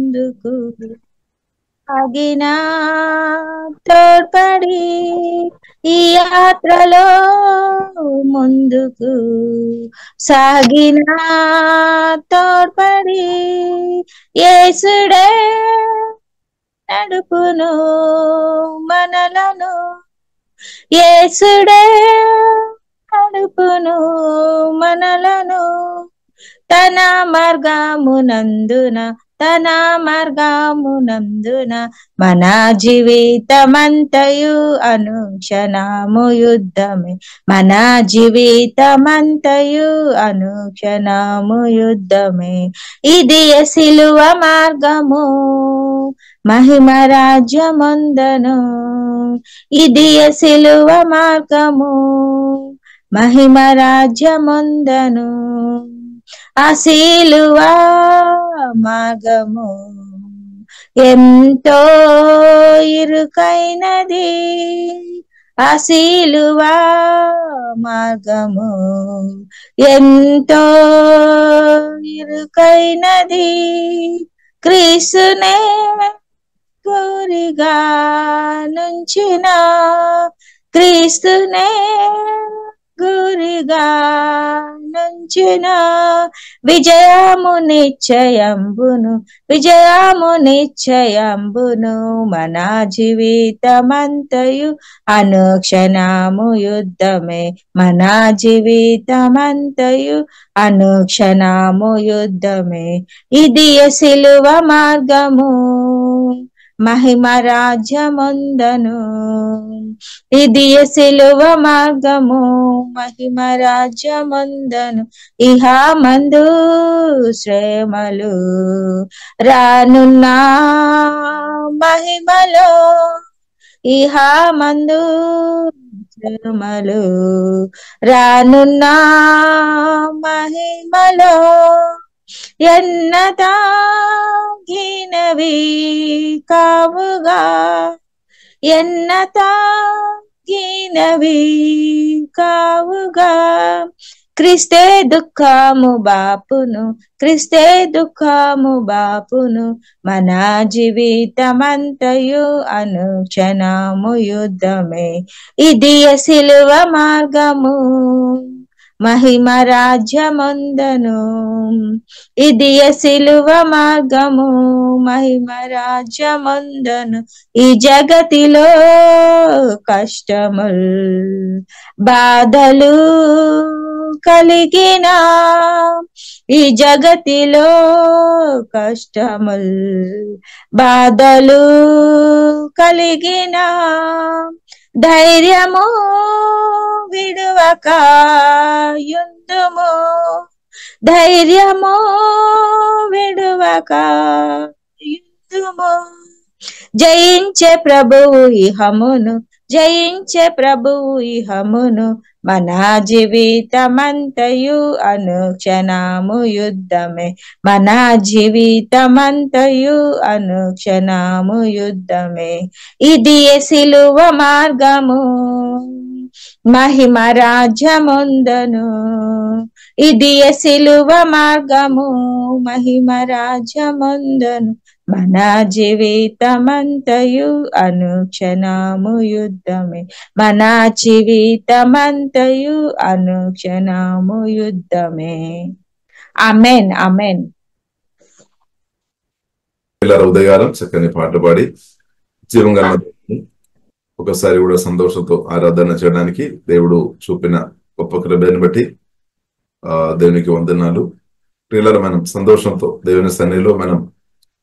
ముందుకు సాగినా తోడ్పడి ఈ యాత్రలో ముందుకు సాగినా తోడ్పడి యేసుడే నడుపును మనలను యేసుడే నడుపును మనలను తన మార్గమునందున మన జీవితమంతయు అనుక్షణము యుద్ధమే మన జీవితమంతయు అనుక్షణము యుద్ధమే ఇది సిలువ మార్గము మహిమ రాజ్యమందను ఇది సిలువ మార్గము మహిమ రాజ్యమందను ఆ సిలువ మార్గము ఎంతో ఇరుకైనది ఆ సిలువ మార్గము ఎంతో ఇరుకైనది క్రీస్తునే గురిగా నుంచిన క్రీస్తునే గురిగా నుంచిన విజయము నిశ్చయంబును మన జీవితమంతయు అనుక్షణము యుద్ధమే మన జీవితమంతయు అనుక్షణము యుద్ధమే ఇది సిలువ మార్గము మహిమ రాజ్యమందను ఇది సిలువ మార్గము మహిమ రాజ్యమందను ఇహ మందు శ్రమలు రానున్న మహిమలో ఇహ మందు శ్రమలు రానున్న మహిమలో ఎన్నతాగినవి కావుగా ఎన్నతాగినవి కావుగా క్రీస్తే దుఃఖము బాపును మన జీవితమంతయు అనుక్షణము యుద్ధమే ఇది సిలువ మార్గము మహిమ రాజ్యమందను ఇది సిలువ మార్గము మహిమ రాజ్యమందను ఈ జగతిలో కష్టముల్ బాధలు కలిగిన ఈ జగతిలో కష్టముల్ బాధలు కలిగిన ధైర్యము విడువక యుందుము ధైర్యము విడువక యుందుము జయించే ప్రభువు ఇహమును మన జీవితమంతయు అనుక్షణము యుద్ధమే మన జీవితమంతయు అనుక్షణము యుద్ధమే ఇది సిలువ మార్గము మహిమ రాజ్యమందను ఇది సిలువ మార్గము మహిమ రాజ్యమందను మన జీవితమంతయు అనుక్షణము యుద్ధమే మన జీవితమంతయు అనుక్షణము యుద్ధమే ఆమేన్ ఆమేన్. ఉదయకాలం చక్కని పాట పాడి జీవంగా ఒకసారి కూడా సంతోషంతో ఆరాధన చేయడానికి దేవుడు చూపిన గొప్ప కృపను బట్టి దేవునికి వందనాలు. ప్రియులారా, మనం సంతోషంతో దేవుని సన్నిధిలో మనం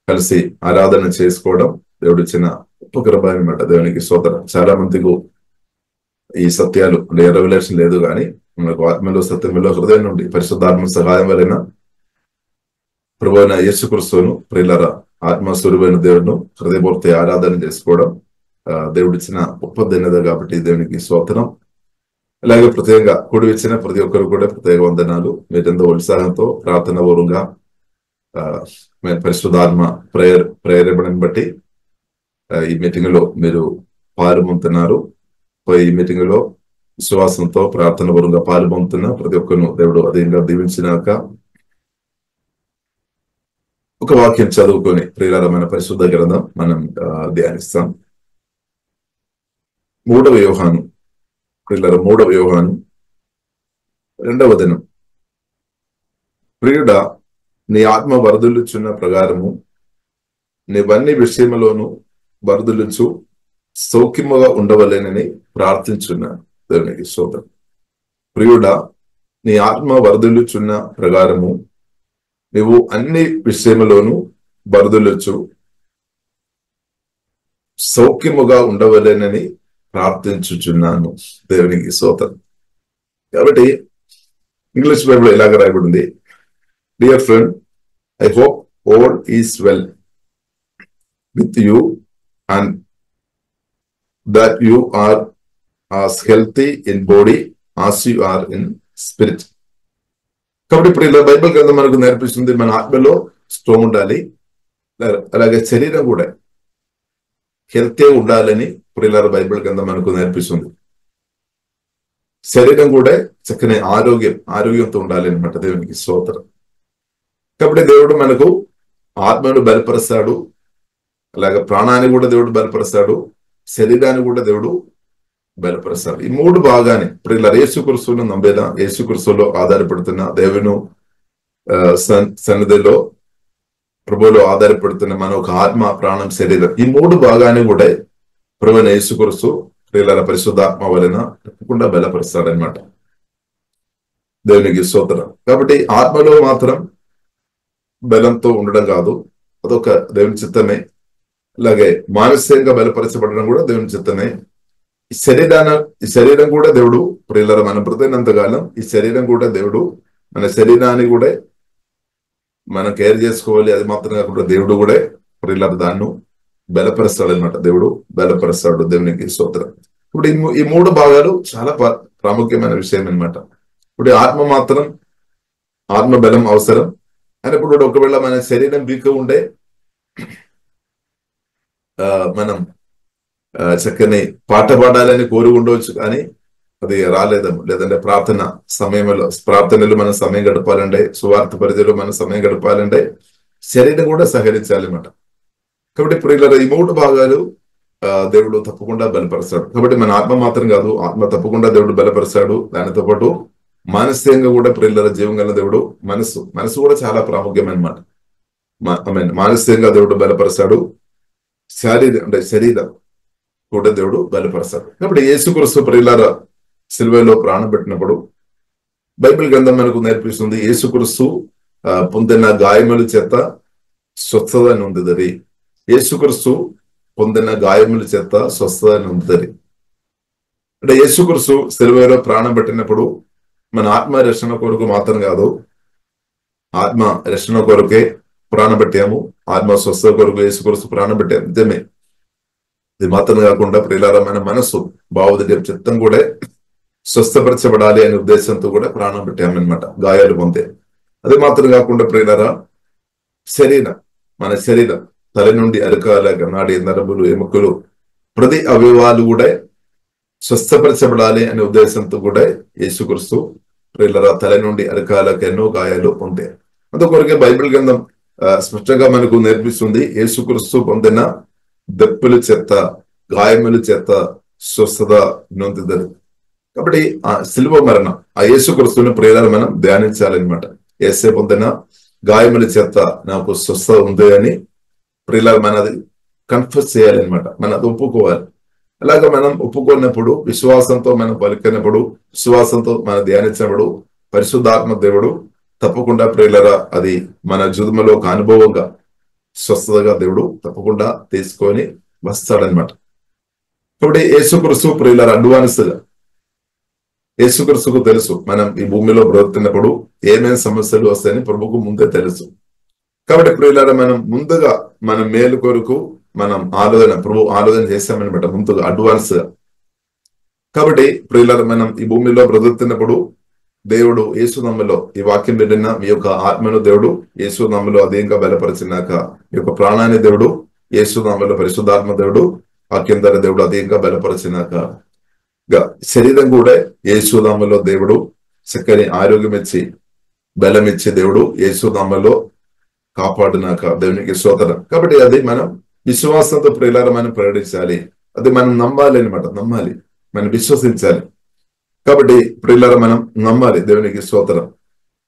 కలిసి ఆరాధన చేసుకోవడం దేవుడు ఇచ్చిన గొప్ప కృప అనమాట. దేవునికి స్తోత్రం. చాలా మందికి ఈ సత్యాలు రెవల్యూషన్ లేదు, కానీ మనకు ఆత్మలో సత్యంలో హృదయం నుండి పరిశుద్ధాత్మ సహాయం వలన ప్రభువైన యేసుక్రీస్తును ప్రియులారా ఆత్మస్వరూపైన దేవుడును హృదయపూర్తి ఆరాధన చేసుకోవడం దేవుడు ఇచ్చిన గొప్ప ధన్యత కాబట్టి దేవునికి స్తోత్రం. అలాగే ప్రత్యేకంగా కూడి ఇచ్చిన ప్రతి ఒక్కరు కూడా ప్రత్యేక వందనాలు. మీరెంతో ఉత్సాహంతో ప్రార్థన పూర్వంగా పరిశుద్ధాత్మ ప్రేరేపణను బట్టి ఈ మీటింగ్ లో మీరు పాల్పొందుతున్నారు. ఈ మీటింగ్ లో విశ్వాసంతో ప్రార్థన పూర్వంగా పాల్పొందుతున్న ప్రతి ఒక్కరు దేవుడు అధికంగా దీవించినాక ఒక వాక్యం చదువుకొని ప్రియులారా మన పరిశుద్ధ గ్రంథం మనం ధ్యానిస్తాం. 3వ యోహాను, ప్రియులారా 3వ యోహాను 2వ దినం. ప్రియుడా, నీ ఆత్మ వరదలుచున్న ప్రకారము నీవన్ని విషయములోను వరదలుచు సౌఖ్యముగా ఉండవలేనని ప్రార్థించున్నాను. దేవునికి స్తోత్రం. ప్రియుడా, నీ ఆత్మ వరదలుచున్న ప్రకారము నీవు అన్ని విషయములోను వరదలుచు సౌఖ్యముగా ఉండవలేనని ప్రార్థించుచున్నాను. దేవునికి స్తోత్రం. కాబట్టి ఇంగ్లీష్ బైబిల్ ఇలాగ రాయబడింది, dear friend, I hope all is well with you and that you are as healthy in body as you are in spirit. కాబట్టి ఇప్పుడు ఇలా బైబిల్ గ్రంథం మనకు నేర్పిస్తుంది, మన ఆత్మలో స్ట్రాంగ్ ఉండాలి, అలాగే శరీరం కూడా హెల్తీ ఉండాలని ఇప్పుడు ఇలా బైబిల్ గ్రంథం మనకు నేర్పిస్తుంది. శరీరం కూడా చక్కని ఆరోగ్యంతో ఉండాలి అనమాట. దేవునికి స్తోత్రం. కాబట్టి దేవుడు మనకు ఆత్మను బలపరుస్తాడు, అలాగే ప్రాణాన్ని కూడా దేవుడు బలపరుస్తాడు, శరీరాన్ని కూడా దేవుడు బలపరుస్తాడు. ఈ 3 భాగాన్ని ఇప్పుడు ఇలా యేసుక్రీస్తును నమ్మేదా, యేసుక్రీస్తులో ఆధారపడుతున్న దేవుని సన్నిధిలో ప్రభువులో ఆధారపడుతున్న మన ఒక ఆత్మ, ప్రాణం, శరీరం, ఈ 3 భాగాన్ని కూడా ప్రభువైన యేసుక్రీస్తు ప్రియులారా పరిశుద్ధాత్మ వలన తప్పకుండా బలపరుస్తాడనమాట. దేవునికి స్తోత్రం. కాబట్టి ఆత్మలో మాత్రం బలంతో ఉండడం కాదు, అదొక దేవుని చిత్తమే. అలాగే మానసికంగా బలపరచబడడం కూడా దేవుని చిత్తమే. ఈ శరీరం కూడా దేవుడు ప్రియులారా మనం బ్రతికినంత కాలం ఈ శరీరం కూడా దేవుడు మన శరీరాన్ని కూడా మనం కేర్ చేసుకోవాలి. అది మాత్రం కాకుండా దేవుడు కూడా ప్రియులారా దాన్ని బలపరుస్తాడు అనమాట. దేవుడు బలపరుస్తాడు. దేవునికి స్తోత్రం. ఇప్పుడు ఈ 3 భాగాలు చాలా ప్రాముఖ్యమైన విషయం అనమాట. ఇప్పుడు ఆత్మ బలం అవసరం అయినప్పుడు ఒకవేళ మన శరీరం వీక్ ఉండే మనం చక్కని పాట పాడాలని కోరి ఉండవచ్చు, కానీ అది రాలేదము. లేదంటే ప్రార్థనలు మనం సమయం గడపాలంటే, సువార్త పరిధిలో మనం సమయం గడపాలంటే శరీరం కూడా సహకరించాలి అన్నమాట. కాబట్టి ఇప్పుడు ఇలా ఈ 3 భాగాలు దేవుడు తప్పకుండా బలపరుస్తాడు. కాబట్టి మన ఆత్మ మాత్రం కాదు, ఆత్మ తప్పకుండా దేవుడు బలపరుస్తాడు. దానితో పాటు మానసికంగా కూడా ప్రియుల జీవం గల దేవుడు మనసు కూడా చాలా ప్రాముఖ్యమన్నమాట. మానసికంగా దేవుడు బలపరుస్తాడు, శరీరం కూడా దేవుడు బలపరుస్తాడు. కాబట్టి యేసుక్రీస్తు ప్రియులార సిలువలో ప్రాణం పెట్టినప్పుడు బైబిల్ గ్రంథం మనకు నేర్పిస్తుంది, యేసుక్రీస్తు పొందిన గాయముల చేత స్వస్థత నొందిదరి. యేసుక్రీస్తు పొందిన గాయముల చేత స్వస్థత నొందిదరి అంటే యేసుక్రీస్తు సిలువలో ప్రాణం పెట్టినప్పుడు మన ఆత్మ రక్షణ కొరకు మాత్రం కాదు, ఆత్మ రక్షణ కొరకే ప్రాణం పెట్టాము, ఆత్మ స్వస్థత కొరకు యేసుక్రీస్తు ప్రాణం పెట్టాము. నిజమే. ఇది మాత్రం కాకుండా ప్రియులారా మన మనస్సు, భావోద్వేగ చిత్తం కూడా స్వస్థపరచబడాలి అనే ఉద్దేశంతో కూడా ప్రాణం పెట్టామన్నమాట, గాయాలు పొందే. అది మాత్రం కాకుండా ప్రియులారా మన శరీరం తల నుండి అరకాల నాడి నరములు ఎముకలు ప్రతి అవయవాలు కూడా స్వస్థపరచబడాలి అనే ఉద్దేశంతో కూడా యేసుక్రీస్తు ప్రియులారా తల నుండి అరకాలకు ఎన్నో గాయాలు పొందే. అందుకొరకే బైబిల్ గ్రంథం స్పష్టంగా మనకు నేర్పిస్తుంది, యేసుక్రీస్తు పొందిన దెప్పుల చేత గాయముల చేత స్వస్థత నొందిదరు. కాబట్టి ఆ శిలువ మరణం, ఆ యేసుక్రీస్తుని ప్రియులారా మనం ధ్యానించాలన్నమాట. యేసే పొందిన గాయముల చేత నాకు స్వస్థత ఉంది అని ప్రియులారా మనది కన్ఫెస్ చేయాలన్నమాట, మనది ఒప్పుకోవాలి. అలాగే మనం ఒప్పుకున్నప్పుడు, విశ్వాసంతో మనం పలికినప్పుడు, విశ్వాసంతో మనం ధ్యానించినప్పుడు పరిశుద్ధాత్మ దేవుడు తప్పకుండా ప్రియులారా అది మన జీవితంలో ఒక అనుభవంగా స్వస్థతగా దేవుడు తప్పకుండా తీసుకొని వస్తాడనమాట. కాబట్టి యేసుక్రీస్తు ప్రియులారా అడ్వాన్స్ గా యేసుక్రీస్తుకు తెలుసు మనం ఈ భూమిలో బ్రతుకుతున్నప్పుడు ఏమేమి సమస్యలు వస్తాయని ప్రభువుకు ముందే తెలుసు. కాబట్టి ప్రియులారా మనం ముందుగా మన మేలు కొరకు మనం ఆలోచన చేశామన్నమాట, ముందుగా అడ్వాన్స్ గా. కాబట్టి ప్రియులారా మనం ఈ భూమిలో బ్రతుకుతున్నప్పుడు దేవుడు యేసునామములో ఈ వాక్యం విన్న మీ యొక్క ఆత్మను దేవుడు యేసునామములో అధికంగా బలపరిచినాక, మీ యొక్క ప్రాణాన్ని దేవుడు యేసునామములో పరిశుద్ధాత్మ దేవుడు వాక్యం ద్వారా దేవుడు అధికంగా బలపరిచినాక, శరీరం కూడా యేసునామములో దేవుడు చక్కని ఆరోగ్యం ఇచ్చి బలం ఇచ్చే దేవుడు యేసునామములో కాపాడునాక. దేవునికి స్తోత్రం. కాబట్టి అది మనం విశ్వాసంతో ప్రియులారా మనం ప్రకటించాలి. అది మనం నమ్మాలి అనమాట. నమ్మాలి, మనం విశ్వసించాలి. కాబట్టి ప్రియులారా మనం నమ్మాలి. దేవునికి స్తోత్రం.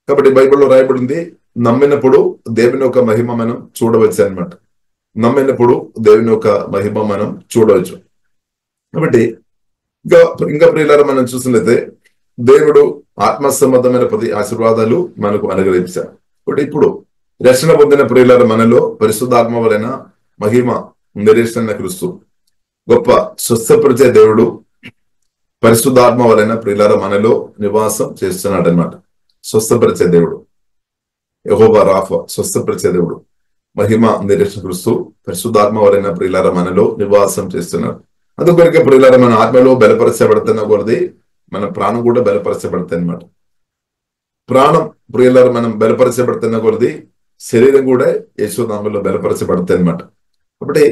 కాబట్టి బైబిల్లో రాయబడింది, నమ్మినప్పుడు దేవుని యొక్క మహిమ మనం చూడవచ్చు అనమాట. నమ్మినప్పుడు దేవుని యొక్క మహిమ మనం చూడవచ్చు. కాబట్టి ఇంకా ప్రియులారా మనం చూసినట్లయితే దేవుడు ఆత్మ సంబంధమైన ప్రతి ఆశీర్వాదాలు మనకు అనుగ్రహించారు. ఇప్పుడు రక్షణ పొందిన ప్రియులారా మనలో పరిశుద్ధాత్మ వలన మహిమ నిరీక్షణ క్రీస్తు గొప్ప స్వస్థపరిచే దేవుడు పరిశుద్ధాత్మ వలన ప్రియులారా మనలో నివాసం చేస్తున్నాడు అనమాట. స్వస్థపరిచే దేవుడు యెహోవా రాఫా, స్వస్థపరిచే దేవుడు, మహిమ నిరీక్షణ క్రీస్తు పరిశుద్ధాత్మ వలన ప్రియులారా మనలో నివాసం చేస్తున్నాడు. అందుకొరకే ప్రియులారా మన ఆత్మలో బలపరచబడుతున్న కొలది మన ప్రాణం కూడా బలపరచబడుతుంది అనమాట. ప్రాణం ప్రియులారా మనం బలపరచబడుతున్న కొలది శరీరం కూడా యేసునామములో బలపరచబడుతుంది అనమాట. కాబట్టి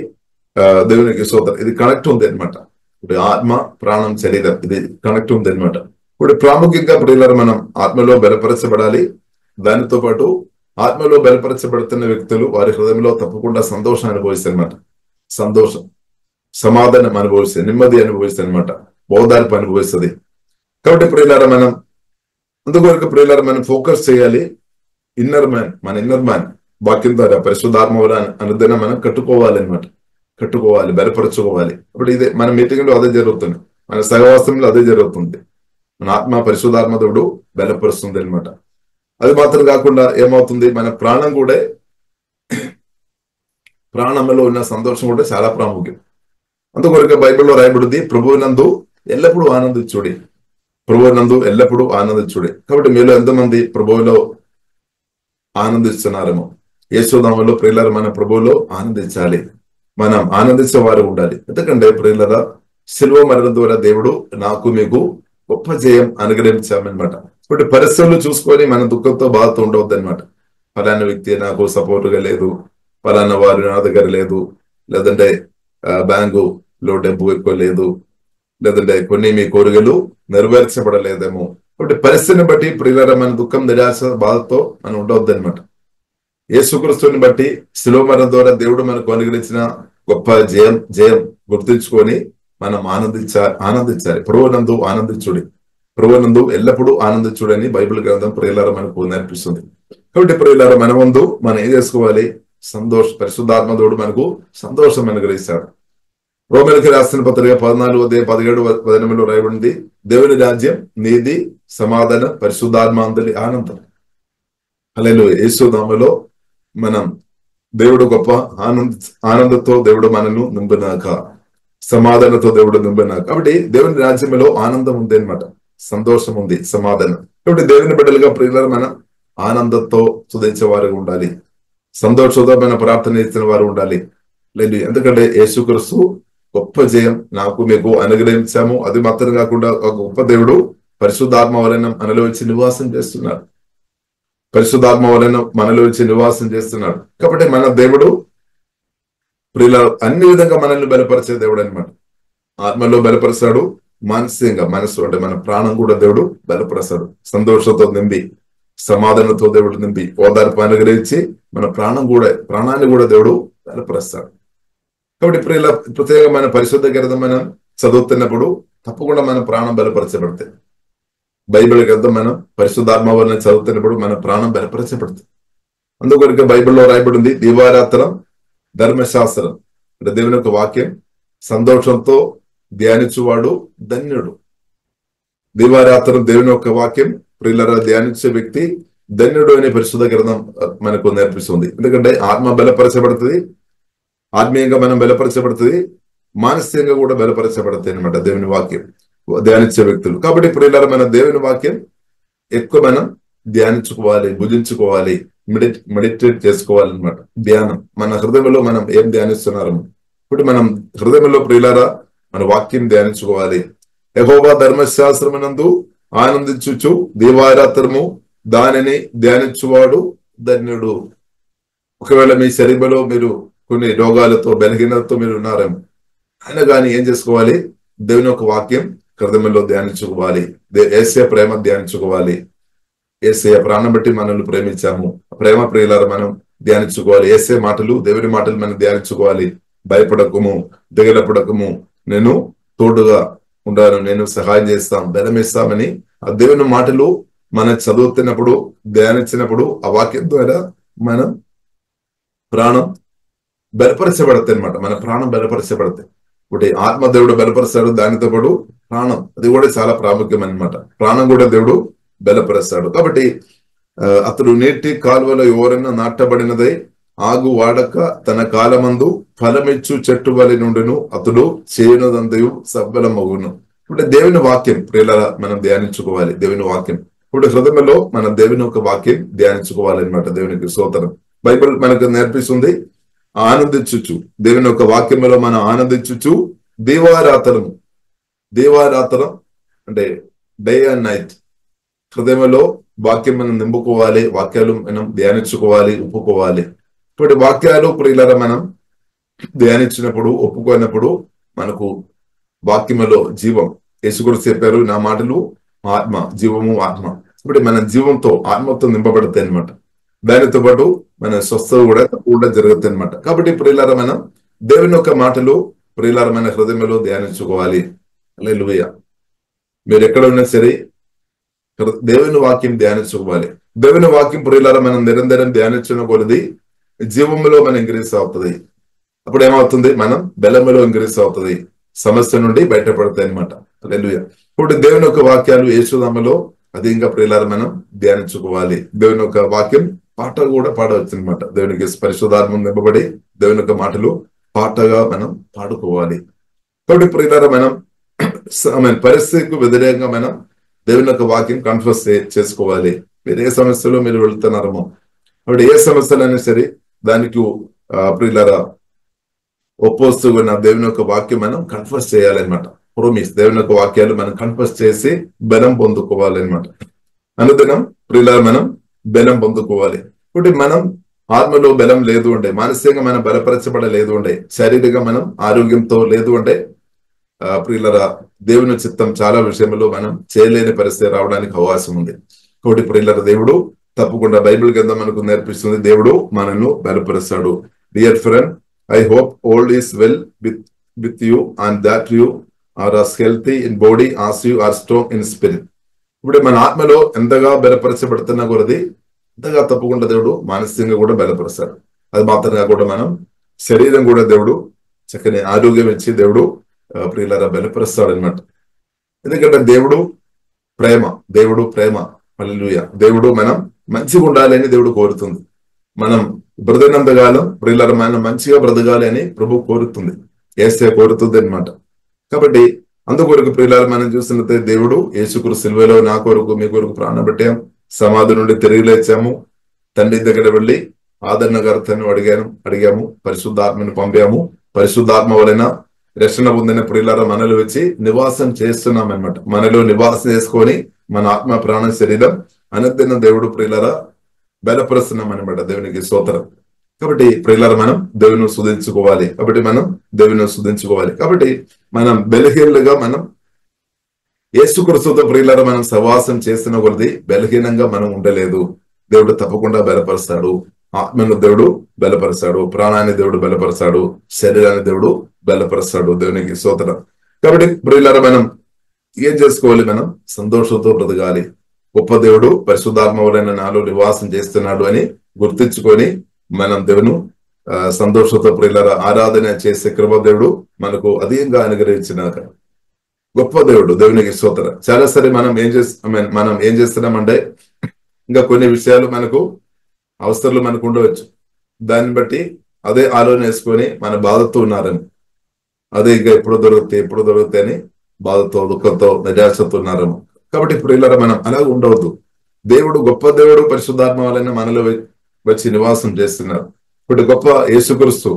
దేవునికి స్తోత్రం. ఇది కనెక్ట్ ఉంది అనమాట. ఇప్పుడు ఆత్మ, ప్రాణం, శరీరం ఇది కనెక్ట్ ఉంది అనమాట. ఇప్పుడు ప్రాముఖ్యంగా ప్రియులారా మనం ఆత్మలో బలపరచబడాలి. దానితో పాటు ఆత్మలో బలపరచబడుతున్న వ్యక్తులు వారి హృదయంలో తప్పకుండా సంతోషం అనుభవిస్తారు అనమాట. సంతోషం, సమాధానం అనుభవిస్తుంది, నెమ్మది అనుభవిస్తుంది అనమాట, ఓదార్పు అనుభవిస్తుంది. కాబట్టి ప్రియులారా మనం అందుకొరకు ప్రియులారా మనం ఫోకస్ చేయాలి. ఇన్నర్ మ్యాన్, మన ఇన్నర్ మ్యాన్ వాక్యం ద్వారా పరిశుద్ధాత్మ వలన అనుదినం మనం కట్టుకోవాలి అనమాట. కట్టుకోవాలి, బలపరచుకోవాలి. ఇప్పుడు ఇదే మన మీటింగ్ లో అదే జరుగుతుంది, మన సహవాసంలో అదే జరుగుతుంది. మన ఆత్మ పరిశుద్ధాత్మ దేవుడు బలపరుస్తుంది అనమాట. అది మాత్రం కాకుండా ఏమవుతుంది, మన ప్రాణం కూడా, ప్రాణంలో ఉన్న సంతోషం కూడా చాలా ప్రాముఖ్యం. అందుకొరకు బైబిల్లో రాయబడింది, ప్రభువునందు ఎల్లప్పుడూ ఆనందించుడి, ప్రభువునందు ఎల్లప్పుడూ ఆనందించుడి. కాబట్టి మీలో ఎంతమంది ప్రభువులో ఆనందిస్తున్నారేమో? యేసునామములో ప్రియులారా మన ప్రభువులో ఆనందించాలి, మనం ఆనందించే వారు ఉండాలి. ఎందుకంటే ప్రియులారా శిలువ మరణం ద్వారా దేవుడు నాకు మీకు గొప్ప జయం అనుగ్రహించామన్నమాట. ఇప్పుడు పరిస్థితులు చూసుకొని మన దుఃఖంతో బాధతో ఉండవద్దు అనమాట. ఫలానా వ్యక్తి నాకు సపోర్ట్గా లేదు, ఫలానా వారు నా దగ్గర లేదు, లేదంటే బ్యాంకులో డబ్బు ఎక్కువ లేదు, లేదంటే కొన్ని మీ కోరికలు నెరవేర్చబడలేదేమో. కాబట్టి పరిస్థితిని బట్టి ప్రియులారా మన దుఃఖం, నిరాశ, బాధతో మనం ఉండవద్దు అనమాట. యేసుక్రీస్తుని బట్టి శిలువ మరణం ద్వారా దేవుడు మనకు అనుగ్రహించిన గొప్ప జయం గుర్తుంచుకొని మనం ఆనందించాలి. ప్రభువునందు ఆనందించుడి, ప్రభువునందు ఎల్లప్పుడూ ఆనందించుడని బైబిల్ గ్రంథం ప్రియులారా మనకు నేర్పిస్తుంది. కాబట్టి ప్రియులారా మన ముందు మనం ఏం చేసుకోవాలి? పరిశుద్ధాత్మ దేవుడు మనకు సంతోషం అనుగ్రహిస్తాడు. రోమీయులకు రాసిన పత్రిక 14:17 రాయబడింది, దేవుని రాజ్యం, నీతి, సమాధానం, పరిశుద్ధాత్మ అందరి ఆనందం. హల్లెలూయా. యేసునామములో మనం దేవుడు గొప్ప ఆనందంతో దేవుడు మనను నింపినాక, సమాధానంతో దేవుడు నింపినాక. కాబట్టి దేవుని రాజ్యంలో ఆనందం ఉంది అనమాట, సంతోషం ఉంది, సమాధానం. కాబట్టి దేవుని బిడ్డలుగా ప్రియులారా మనం ఆనందంతో స్తుతించే వారు ఉండాలి, సంతోషంతో మన ప్రార్థన ఇచ్చిన వారు ఉండాలి. లేదు, ఎందుకంటే యేసుక్రీస్తు గొప్ప జయం నాకు మీకు అనుగ్రహించాము. అది మాత్రం కాకుండా ఒక గొప్ప దేవుడు పరిశుద్ధాత్మ వలన మనలో వచ్చి నివాసం చేస్తున్నాడు, పరిశుద్ధాత్మ వలన మనలో వచ్చి నివాసం చేస్తున్నాడు. కాబట్టి మన దేవుడు ప్రియుల అన్ని విధంగా మనల్ని బలపరిచే దేవుడు అనమాట. ఆత్మలో బలపరుస్తాడు, మానసికంగా మనసు అంటే మన ప్రాణం కూడా దేవుడు బలపరుస్తాడు. సంతోషంతో నింపి, సమాధానంతో దేవుడు నింపి, ఓదార్పు అనుగ్రహించి మన ప్రాణాన్ని కూడా దేవుడు బలపరుస్తాడు. కాబట్టి ప్రియుల ప్రత్యేకంగా మన పరిశుద్ధ గ్రంథం మనం చదువుతున్నప్పుడు తప్పకుండా మన ప్రాణం బలపరచబడుతుంది. బైబిల్ గ్రంథం మనం పరిశుద్ధాత్మ వలన చదువుతున్నప్పుడు మన ప్రాణం బలపరచబడుతుంది. అందుకొరకు బైబిల్లో రాయబడింది, దివారాత్రం ధర్మశాస్త్రం అంటే దేవుని యొక్క వాక్యం సంతోషంతో ధ్యానించువాడు ధన్యుడు. దివారాత్రం దేవుని యొక్క వాక్యం ప్రియులారా ధ్యానించే వ్యక్తి ధన్యుడు అనే పరిశుద్ధ గ్రంథం మనకు నేర్పిస్తుంది. ఎందుకంటే ఆత్మ బలపరచబడుతుంది, ఆత్మీయంగా మనం బలపరచబడుతుంది, మానసికంగా కూడా బలపరచబడుతుంది అనమాట దేవుని వాక్యం ధ్యానించే వ్యక్తులు. కాబట్టి ప్రియులారా మన దేవుని వాక్యం ఎక్కువ మనం ధ్యానించుకోవాలి, భుజించుకోవాలి, మెడిటేట్ చేసుకోవాలన్నమాట. ధ్యానం మన హృదయంలో మనం ఏం ధ్యానిస్తున్నాము. ఇప్పుడు మనం హృదయంలో ప్రియులారా మన వాక్యం ధ్యానించుకోవాలి. యెహోవా ధర్మశాస్త్రమునందు ఆనందించుచు దివారాత్రము దానిని ధ్యానించువాడు ధన్యుడు. ఒకవేళ మీ శరీరంలో మీరు కొన్ని రోగాలతో, బలహీనతతో మీరు ఉన్నారేమో, అయినా కానీ ఏం చేసుకోవాలి? దేవుని యొక్క వాక్యం హృదయంలో ధ్యానించుకోవాలి. యేసయ్య ప్రేమ ధ్యానించుకోవాలి. యేసయ్య ప్రాణం బట్టి మనల్ని ప్రేమించాము. ప్రేమ ప్రియులారా మనం ధ్యానించుకోవాలి. యేసే మాటలు, దేవుని మాటలు మనం ధ్యానించుకోవాలి. భయపడకము, దిగలపడకము, నేను తోడుగా ఉండాను, నేను సహాయం చేస్తాం, బలం ఇస్తామని ఆ దేవుని మాటలు మనం చదువుతున్నప్పుడు, ధ్యానించినప్పుడు ఆ వాక్యం ద్వారా మనం ప్రాణం బలపరచబడతాయి అనమాట. మన ప్రాణం బలపరచబడతాయి. ఒకటి ఆత్మదేవుడు బలపరుస్తాడు, దానితో పాటు ప్రాణం, అది కూడా చాలా ప్రాముఖ్యం అనమాట. ప్రాణం కూడా దేవుడు బలపరుస్తాడు. కాబట్టి అతడు నీటి కాలువలో ఎవరైనా నాటబడినదై ఆగు వాడక తన కాలమందు ఫలమిచ్చు చెట్టు వలె నుండును, అతడు చేయనదంతయు సఫలమగును. ఇప్పుడు దేవుని వాక్యం ప్రియులారా మనం ధ్యానించుకోవాలి. దేవుని వాక్యం ఇప్పుడు హృదయంలో మన దేవుని యొక్క వాక్యం ధ్యానించుకోవాలన్నమాట. దేవునికి స్తోత్రం. బైబిల్ మనకు నేర్పిస్తుంది ఆనందించుచు, దేవుని యొక్క వాక్యంలో మనం ఆనందించుచు దీవారాతరము, దీవారాతరం అంటే డే అండ్ నైట్ హృదయంలో వాక్యం మనం నింపుకోవాలి, వాక్యాలు మనం ధ్యానించుకోవాలి, ఒప్పుకోవాలి. ఇప్పుడు వాక్యాలు ప్రియులారా మనం ధ్యానించినప్పుడు, ఒప్పుకోనప్పుడు మనకు వాక్యములో జీవం, యేసుక్రీస్తు చెప్పారు, నా మాటలు ఆత్మ, జీవము ఆత్మ. ఇప్పుడు మన జీవంతో, ఆత్మతో నింపబడతాయి అనమాట. దానితో పాటు మన స్వస్థత కూడా జరుగుతాయి అనమాట. కాబట్టి ప్రియులారా మనం దేవుని యొక్క మాటలు ప్రియులారా మన హృదయంలో ధ్యానించుకోవాలి. హల్లెలూయా. మీరు ఎక్కడ ఉన్నా సరే దేవుని వాక్యం ధ్యానించుకోవాలి. దేవుని వాక్యం ప్రియులారా మనం నిరంతరం ధ్యానించిన కొలది జీవములో మనం ఇంక్రీస్ అవుతుంది. అప్పుడు ఏమవుతుంది, మనం బలములో ఇంక్రీస్ అవుతుంది, సమస్య నుండి బయటపడతాయి అనమాట. హల్లెలూయా. ఇప్పుడు దేవుని యొక్క వాక్యాలు యేసునామములో అధికంగా ప్రియులారా మనం ధ్యానించుకోవాలి. దేవుని యొక్క వాక్యం పాట కూడా పాడవచ్చు అనమాట. దేవునికి పరిశుద్ధాత్మ నింపబడి దేవుని యొక్క మాటలు పాటగా మనం పాడుకోవాలి. కాబట్టి ప్రియులారా మనం పరిస్థితికి వ్యతిరేకంగా మనం దేవుని యొక్క వాక్యం కన్ఫర్స్ చేసుకోవాలి. మీరు ఏ సమస్యలో మీరు వెళుతున్నారమో, అప్పుడు ఏ సమస్యలైనా సరే దానికి ప్రియులారా ఒప్పోస్తూ ఉన్న దేవుని యొక్క వాక్యం మనం కన్ఫర్స్ చేయాలన్నమాట. ప్రోమిస్, దేవుని యొక్క వాక్యాలు మనం కన్ఫర్స్ చేసి బలం పొందుకోవాలన్నమాట. అనుదినం ప్రియులారా మనం బలం పొందుకోవాలి. ఇప్పుడు మనం ఆత్మలో బలం లేదు అంటే, మానసికంగా మనం బలపరచబడలేదు అంటే, శారీరకంగా మనం ఆరోగ్యంతో లేదు అంటే ప్రియులారా దేవుని చిత్తం చాలా విషయంలో మనం చేయలేని పరిస్థితి రావడానికి అవకాశం ఉంది. కాబట్టి ప్రియులారా దేవుడు తప్పకుండా బైబిల్ గ్రంథం మనకు నేర్పిస్తుంది, దేవుడు మనను బలపరుస్తాడు. Dear friend, I hope all is well with you and that you are as healthy in body as you are strong in spirit. ఇప్పుడు మన ఆత్మలో ఎంతగా బలపరచబడుతున్నా కొలది అంతగా తప్పకుండా దేవుడు మానసికంగా కూడా బలపరుస్తాడు. అది మాత్రంగా కూడా మనం శరీరం కూడా దేవుడు చక్కని ఆరోగ్యం ఇచ్చి దేవుడు ప్రియులారా బలపరుస్తాడు అనమాట. ఎందుకంటే దేవుడు ప్రేమ, దేవుడు ప్రేమ. హల్లెలూయా. దేవుడు మనం మంచిగా ఉండాలని దేవుడు కోరుతుంది. మనం బ్రతికినంత కాలం ప్రియులారా మనం మంచిగా బ్రతకాలి అని ప్రభు కోరుతుంది, యేసే కోరుతుంది అనమాట. కాబట్టి అందుకొరకు ప్రియులారా మనం చూస్తున్నట్టే దేవుడు యేసుక్రీస్తు సిలువలో నా కొరకు మీ కొరకు ప్రాణం పెట్టాం, సమాధి నుండి తిరిగి లేచాము, తండ్రి దగ్గర వెళ్ళి ఆదరణకర్తను అడిగాము, పరిశుద్ధాత్మను పంపాము, పరిశుద్ధాత్మ వలన రక్షణ పొందిన ప్రియులారా మనలో వచ్చి నివాసం చేస్తున్నాం అనమాట. మనలో నివాసం చేసుకొని మన ఆత్మ ప్రాణ శరీరం అనుదిన దేవుడు ప్రియులారా బలపరుస్తున్నాం అనమాట. దేవునికి స్తోత్రం. కాబట్టి ప్రియులారా మనం దేవుని స్తుతించుకోవాలి. కాబట్టి మనం బలహీనులుగా మనం యేసుక్రీస్తుతో ప్రియులారా మనం సవాసం చేస్తున్న కొలది బలహీనంగా మనం ఉండలేదు. దేవుడు తప్పకుండా బలపరుస్తాడు. ఆత్మను దేవుడు బలపరుస్తాడు, ప్రాణాన్ని దేవుడు బలపరుస్తాడు, శరీరాన్ని దేవుడు బలపరుస్తాడు. దేవునికి స్తోత్రం. కాబట్టి ప్రియులారా మనం ఏం చేసుకోవాలి, మనం సంతోషంతో బ్రతకాలి. గొప్ప దేవుడు పరిశుద్ధాత్మ వలన నాలో నివాసం చేస్తున్నాడు అని గుర్తించుకొని మనం దేవుని సంతోషంతో ప్రియులారా ఆరాధన చేసే కృప దేవుడు మనకు అధికంగా అనుగ్రహించినాక గొప్ప దేవుడు. దేవునికి స్తోత్రం. చాలా సరే మనం ఏం చేస్తున్నామంటే ఇంకా కొన్ని విషయాలు మనకు అవసరాలు మనకు ఉండవచ్చు, దాన్ని బట్టి అదే ఆలోచన వేసుకొని మన బాధతో ఉన్నారని, అదే ఇంకా ఎప్పుడు దొరుకుతాయి అని బాధతో, దుఃఖంతో, నిరాశతో ఉన్నారేమో. కాబట్టి ఇప్పుడు ఇలా మనం అలాగ ఉండవద్దు. దేవుడు గొప్ప దేవుడు పరిశుద్ధాత్మ వలన మనలో వచ్చి నివాసం చేస్తున్నారు. ఇప్పుడు గొప్ప యేసుక్రీస్తు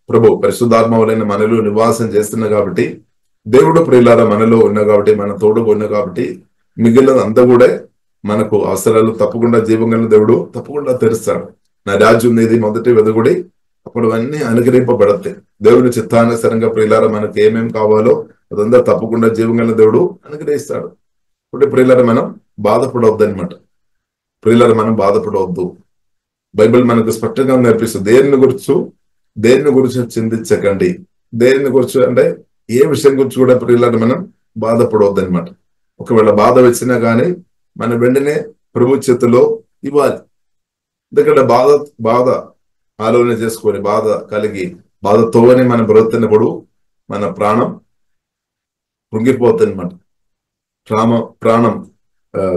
ప్రభు పరిశుద్ధాత్మ వలన మనలో నివాసం చేస్తున్నా కాబట్టి, దేవుడు ప్రియులారా మనలో ఉన్నా కాబట్టి, మన తోడుగా ఉన్నా కాబట్టి మిగిలిన అంతా కూడా మనకు అవసరాలు తప్పకుండా జీవంగా దేవుడు తప్పకుండా తెరుస్తాడు. నా రాజ్యం నీది మొదటి వెదుగుడి, అప్పుడు అన్ని అనుగ్రహింపబడతాయి. దేవుని చిత్తానుసారంగా ప్రియులారా మనకు ఏమేం కావాలో అదంతా తప్పకుండా జీవంగా దేవుడు అనుగ్రహిస్తాడు. ఇప్పుడు ప్రియులారా మనం బాధపడవద్దు అనమాట. ప్రియులారా మనం బాధపడవద్దు. బైబిల్ మనకు స్పష్టంగా నేర్పిస్తుంది. దేని గురించి చింతించకండి. దేని గురించి అంటే ఏ విషయం గురించి కూడా ప్రియులారా మనం బాధపడవద్దు అనమాట. ఒకవేళ బాధ వచ్చినా కానీ మన వెంటనే ప్రభు చేతిలో ఇవ్వాలి. ఎందుకంటే బాధ ఆలోచన చేసుకొని బాధ కలిగి బాధతోనే మనం బ్రతుకున్నప్పుడు మన ప్రాణం కృంగిపోతుంది అనమాట. ప్రాణం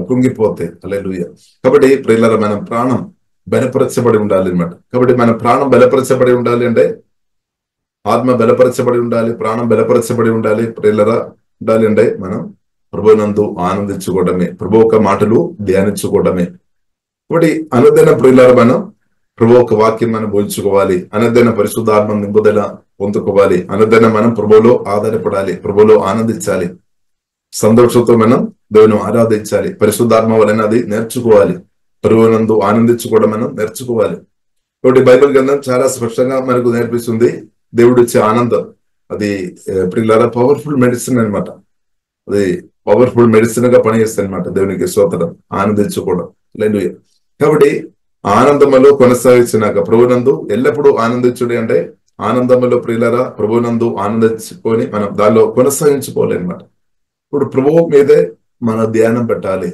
కృంగిపోతాయి. హల్లెలూయా. కాబట్టి ప్రియులారా మనం ప్రాణం బలపరచబడి ఉండాలి అనమాట. కాబట్టి మన ప్రాణం బలపరచబడి ఉండాలి అంటే ఆత్మ బలపరచబడి ఉండాలి, ప్రాణం బలపరచబడి ఉండాలి. ప్రియులారా ఉండాలి అంటే మనం ప్రభువునందు ఆనందించుకోవడమే, ప్రభు యొక్క మాటలు ధ్యానించుకోవడమే. కాబట్టి అనుదిన ప్రియులారా మనం ప్రభు ఒక వాక్యం మనం బోధించుకోవాలి. అనుదిన పరిశుద్ధాత్మ నింపుదల పొందుకోవాలి. అనుదిన మనం ప్రభువులో ఆధారపడాలి, ప్రభువులో ఆనందించాలి. సంతోషంతో మనం దేవుని ఆరాధించాలి. పరిశుద్ధాత్మ వలన అది నేర్చుకోవాలి. ప్రభువునందు ఆనందించుకోవడం మనం నేర్చుకోవాలి. కాబట్టి బైబిల్ గ్రంథం చాలా స్పష్టంగా మనకు నేర్పిస్తుంది. దేవుడు ఇచ్చే ఆనందం అది ప్రియులారా పవర్ఫుల్ మెడిసిన్ అనమాట. అది పవర్ఫుల్ మెడిసిన్ గా పనిచేస్తుంది అనమాట. దేవునికి స్తోత్రం. ఆనందించుకోవడం. హల్లెలూయా. కాబట్టి ఆనందములో కొనసాగించినాక ప్రభువునందు ఎల్లప్పుడూ ఆనందించుడి అంటే ఆనందములో ప్రియులారా ప్రభువునందు ఆనందించుకొని మనం దానిలో కొనసాగించుకోవాలి అనమాట. ఇప్పుడు ప్రభువు మీదే మన ధ్యానం పెట్టాలి.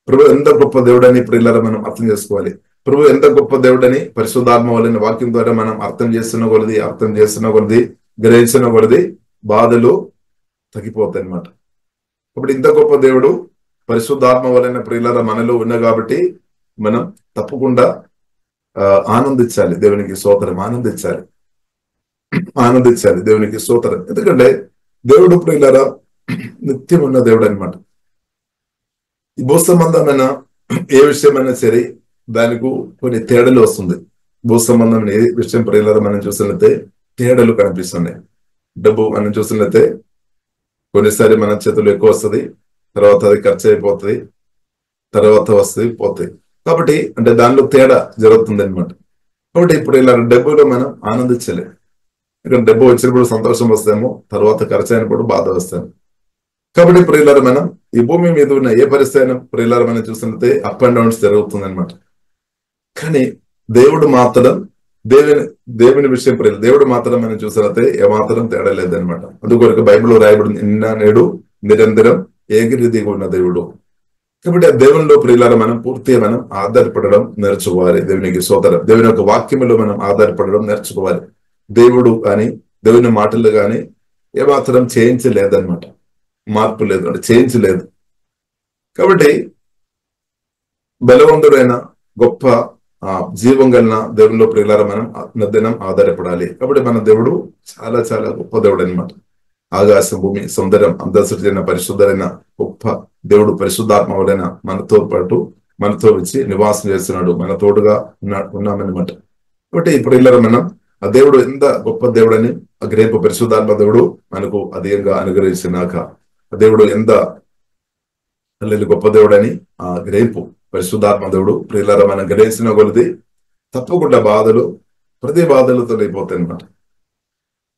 ప్రభు ఎంత గొప్ప దేవుడని ప్రియులారా మనం అర్థం చేసుకోవాలి. ప్రభు ఎంత గొప్ప దేవుడని పరిశుద్ధాత్మ వలన వాక్యం ద్వారా మనం అర్థం చేస్తున్న కొలది గ్రహించిన కొలది బాధలు తగ్గిపోతాయి అనమాట. కాబట్టి ఇంత గొప్ప దేవుడు పరిశుద్ధాత్మ వలన ప్రియులారా మనలో ఉన్న కాబట్టి మనం తప్పకుండా ఆనందించాలి. దేవునికి స్తోత్రం. ఆనందించాలి దేవునికి స్తోత్రం. ఎందుకంటే దేవుడు ప్రియులారా నిత్యం ఉన్న దేవుడు అనమాట. ఈ భూ సంబంధమైన ఏ విషయమైనా సరే దానికి కొన్ని తేడాలు వస్తుంది. భూ సంబంధమైన ఏ విషయం ప్రియులారా మనం చూసినట్లయితే తేడాలు కనిపిస్తున్నాయి. డబ్బు మనం చూసినట్లయితే కొన్నిసారి మన చేతులు ఎక్కువ వస్తుంది, తర్వాత అది ఖర్చు అయిపోతుంది, తర్వాత వస్తుంది పోతాయి. కాబట్టి అంటే దానిలో తేడా జరుగుతుంది అనమాట. కాబట్టి ఇప్పుడు ఇలా డబ్బులో మనం ఆనందించలేం. ఇక్కడ డబ్బు వచ్చినప్పుడు సంతోషం వస్తామో, తర్వాత ఖర్చు అయినప్పుడు బాధ వస్తాము. కాబట్టి ప్రియులారా మనం ఈ భూమి మీద ఉన్న ఏ పరిస్థితి అయినా ప్రియులారా మనం చూసినట్లయితే అప్ అండ్ డౌన్స్ జరుగుతుంది అనమాట. కానీ దేవుడు మాత్రం దేవుని విషయం దేవుడు మాత్రం మనం చూసినట్లయితే ఏమాత్రం తేడా లేదనమాట. అందుకొరకు బైబిల్లో రాయబడి నిన్న నేడు నిరంతరం ఏకరీతిగా ఉన్న దేవుడు. కాబట్టి ఆ దేవునిలో ప్రియులారా మనం పూర్తిగా మనం ఆధారపడడం నేర్చుకోవాలి. దేవునికి స్తోత్రం. దేవుని యొక్క వాక్యములో మనం ఆధారపడడం నేర్చుకోవాలి. దేవుడు కానీ దేవుని మాటలు కానీ ఏమాత్రం చేయించలేదన్నమాట. మార్పు లేదు, అంటే చేంజ్ లేదు. కాబట్టి బలవంతుడైన గొప్ప జీవం కలిగిన దేవునిలో ప్రియులారా మనం నిత్యం ఆధారపడాలి. కాబట్టి మన దేవుడు చాలా చాలా గొప్ప దేవుడు అనమాట. ఆకాశం భూమి సౌందర్యం అందసృజైన పరిశుద్ధులైన గొప్ప దేవుడు పరిశుద్ధాత్మ వలన మనతో వచ్చి నివాసం చేస్తున్నాడు, మన తోడుగా ఉన్నామన్నమాట. కాబట్టి ఇప్పుడు ఇలా మనం ఆ దేవుడు ఎంత గొప్ప దేవుడని ఆ గ్రేపు పరిశుద్ధాత్మ దేవుడు మనకు అధికంగా అనుగ్రహించినాక ఆ దేవుడు ఎంత గొప్ప దేవుడని ఆ గ్రేపు పరిశుద్ధాత్మ దేవుడు ప్రియులారా మనం గ్రహించిన కొలది తప్పకుండా ప్రతి బాధలు తొలగిపోతాయి అనమాట.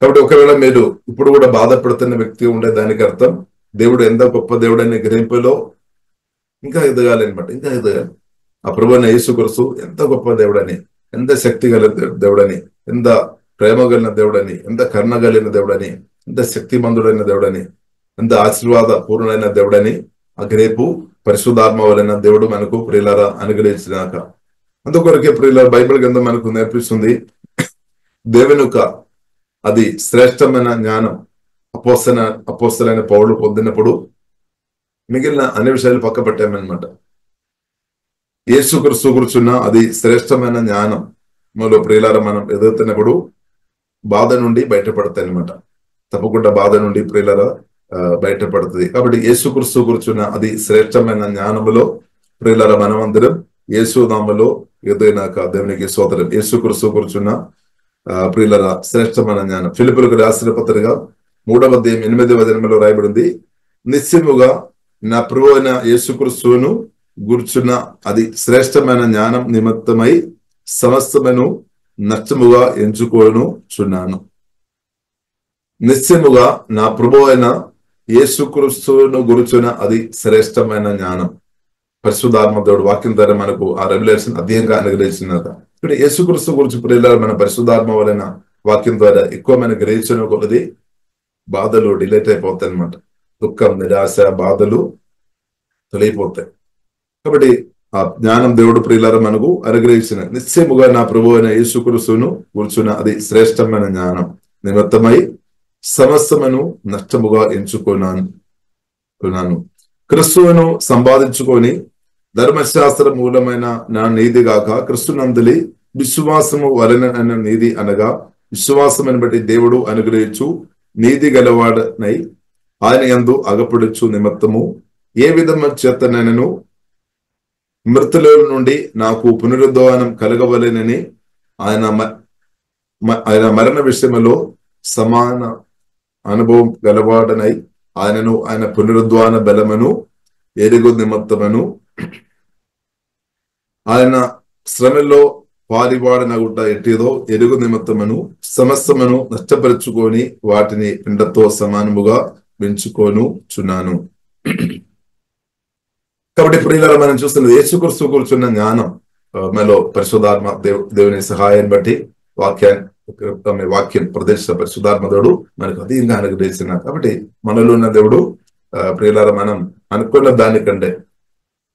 కాబట్టి ఒకవేళ మీరు ఇప్పుడు కూడా బాధపడుతున్న వ్యక్తి ఉండే దానికి అర్థం దేవుడు ఎంత గొప్ప దేవుడని గ్రహింపులో ఇంకా ఎదగాలి అనమాట. ఇంకా ఎదగాలి. ఆ ప్రభువైన యేసుక్రీస్తు ఎంత గొప్ప దేవుడని, ఎంత శక్తి కలిగిన దేవుడని, ఎంత ప్రేమ కలిగిన దేవుడని, ఎంత కరుణ కలిగిన దేవుడని, ఎంత శక్తిమంతుడైన దేవుడని, ఎంత ఆశీర్వాద పూర్ణమైన దేవుడని ఆ గ్రేపు పరిశుద్ధాత్మ వలన దేవుడు మనకు ప్రియులారా అనుగ్రహించినాక అందుకొరకే ప్రియులారా బైబిల్ గ్రంథం మనకు నేర్పిస్తుంది. దేవుని యొక్క అది శ్రేష్టమైన జ్ఞానం అపోస్తలైన పౌలు పొందినప్పుడు మిగిలిన అన్ని విషయాలు పక్క పెట్టామన్నమాట. యేసుక్రీస్తు కూర్చున్న అది శ్రేష్టమైన జ్ఞానం మూలో ప్రియులారా మనం ఎదుగుతున్నప్పుడు బాధ నుండి బయటపడతాయి అనమాట. తప్పకుండా బాధ నుండి ప్రియులారా బయటపడుతుంది. కాబట్టి యేసుక్రీస్తు కూర్చున్న అది శ్రేష్టమైన జ్ఞానములో ప్రియులారా మనం అందరం యేసునామములో ఎదుగినాక దేవునికి స్తోత్రం. యేసుక్రీస్తు కూర్చున్న ప్రియులారా శ్రేష్టమైన జ్ఞానం. ఫిలిప్పీయులకు రాసిన పత్రిక 3వ అధ్యాయం 8వ వచనంలో రాయబడింది, నిశ్చయముగా నా ప్రభువైన అయిన యేసుక్రీస్తును గుర్చున్న అది శ్రేష్టమైన జ్ఞానం నిమిత్తమై సమస్తమును నష్టముగా ఎంచుకొనుచున్నాను. నిశ్చయముగా నా ప్రభువైన అయిన యేసుక్రీస్తును గుర్చున్న అది శ్రేష్టమైన జ్ఞానం. పరిశుద్ధాత్మ దేవుడు వాక్యం ద్వారా మనకు ఆ రెవల్యూషన్ అధికంగా అనుగ్రహించినది. ఇక్కడ యేసుక్రీస్తు గురించి ప్రియులారా మన పరిశుద్ధాత్మ వలన వాక్యం ద్వారా ఎక్కువ మన గ్రహించిన కొలది బాధలు డిలేట్ అయిపోతాయి అనమాట. దుఃఖం, నిరాశ, బాధలు తొలగిపోతాయి. కాబట్టి ఆ జ్ఞానం దేవుడు ప్రియులారా మనకు అనుగ్రహించిన నిశ్చయముగా నా ప్రభు అయిన యేసుక్రీస్తును కూర్చున్న అది శ్రేష్టమైన జ్ఞానం నిమిత్తమై సమస్తమును నష్టముగా ఎంచుకున్నాను. క్రీస్తువును సంపాదించుకొని ధర్మశాస్త్ర మూలమైన నా నీతి గాక క్రీస్తునందలి విశ్వాసము వలన నీతి అనగా విశ్వాసమును బట్టి దేవుడు అనుగ్రహించు నీతి గలవాడనై ఆయన యందు అగపడుచు నిమిత్తము ఏ విధము చేతనైనను మృతుల నుండి నాకు పునరుద్ధానం కలగవలెనని ఆయన మరణ విషయంలో సమాన అనుభవం గలవాడనై ఆయనను ఆయన పునరుద్ధాన బలమును ఎరుగు నిమిత్తమును ఆయన శ్రమలో పారివాడనగుట ఎట్టిదో ఎరుగు నిమిత్తమును సమస్తమును నష్టపరుచుకొని వాటిని పిండతో సమానముగా పెంచుకొనుచున్నాను. కాబట్టి ప్రియులారా మనం చూస్తున్నది యేసుక్రీస్తు కూర్చున్న జ్ఞానం మనలో పరిశుద్ధాత్మ దేవుని సహాయాన్ని బట్టి వాక్యం ప్రదేశ పరిశుద్ధాత్మ దేవుడు మనకు అధికంగా అనుగ్రహిస్తున్నారు. కాబట్టి మనలో ఉన్న దేవుడు ప్రియులారా మనం అనుకున్న దానికంటే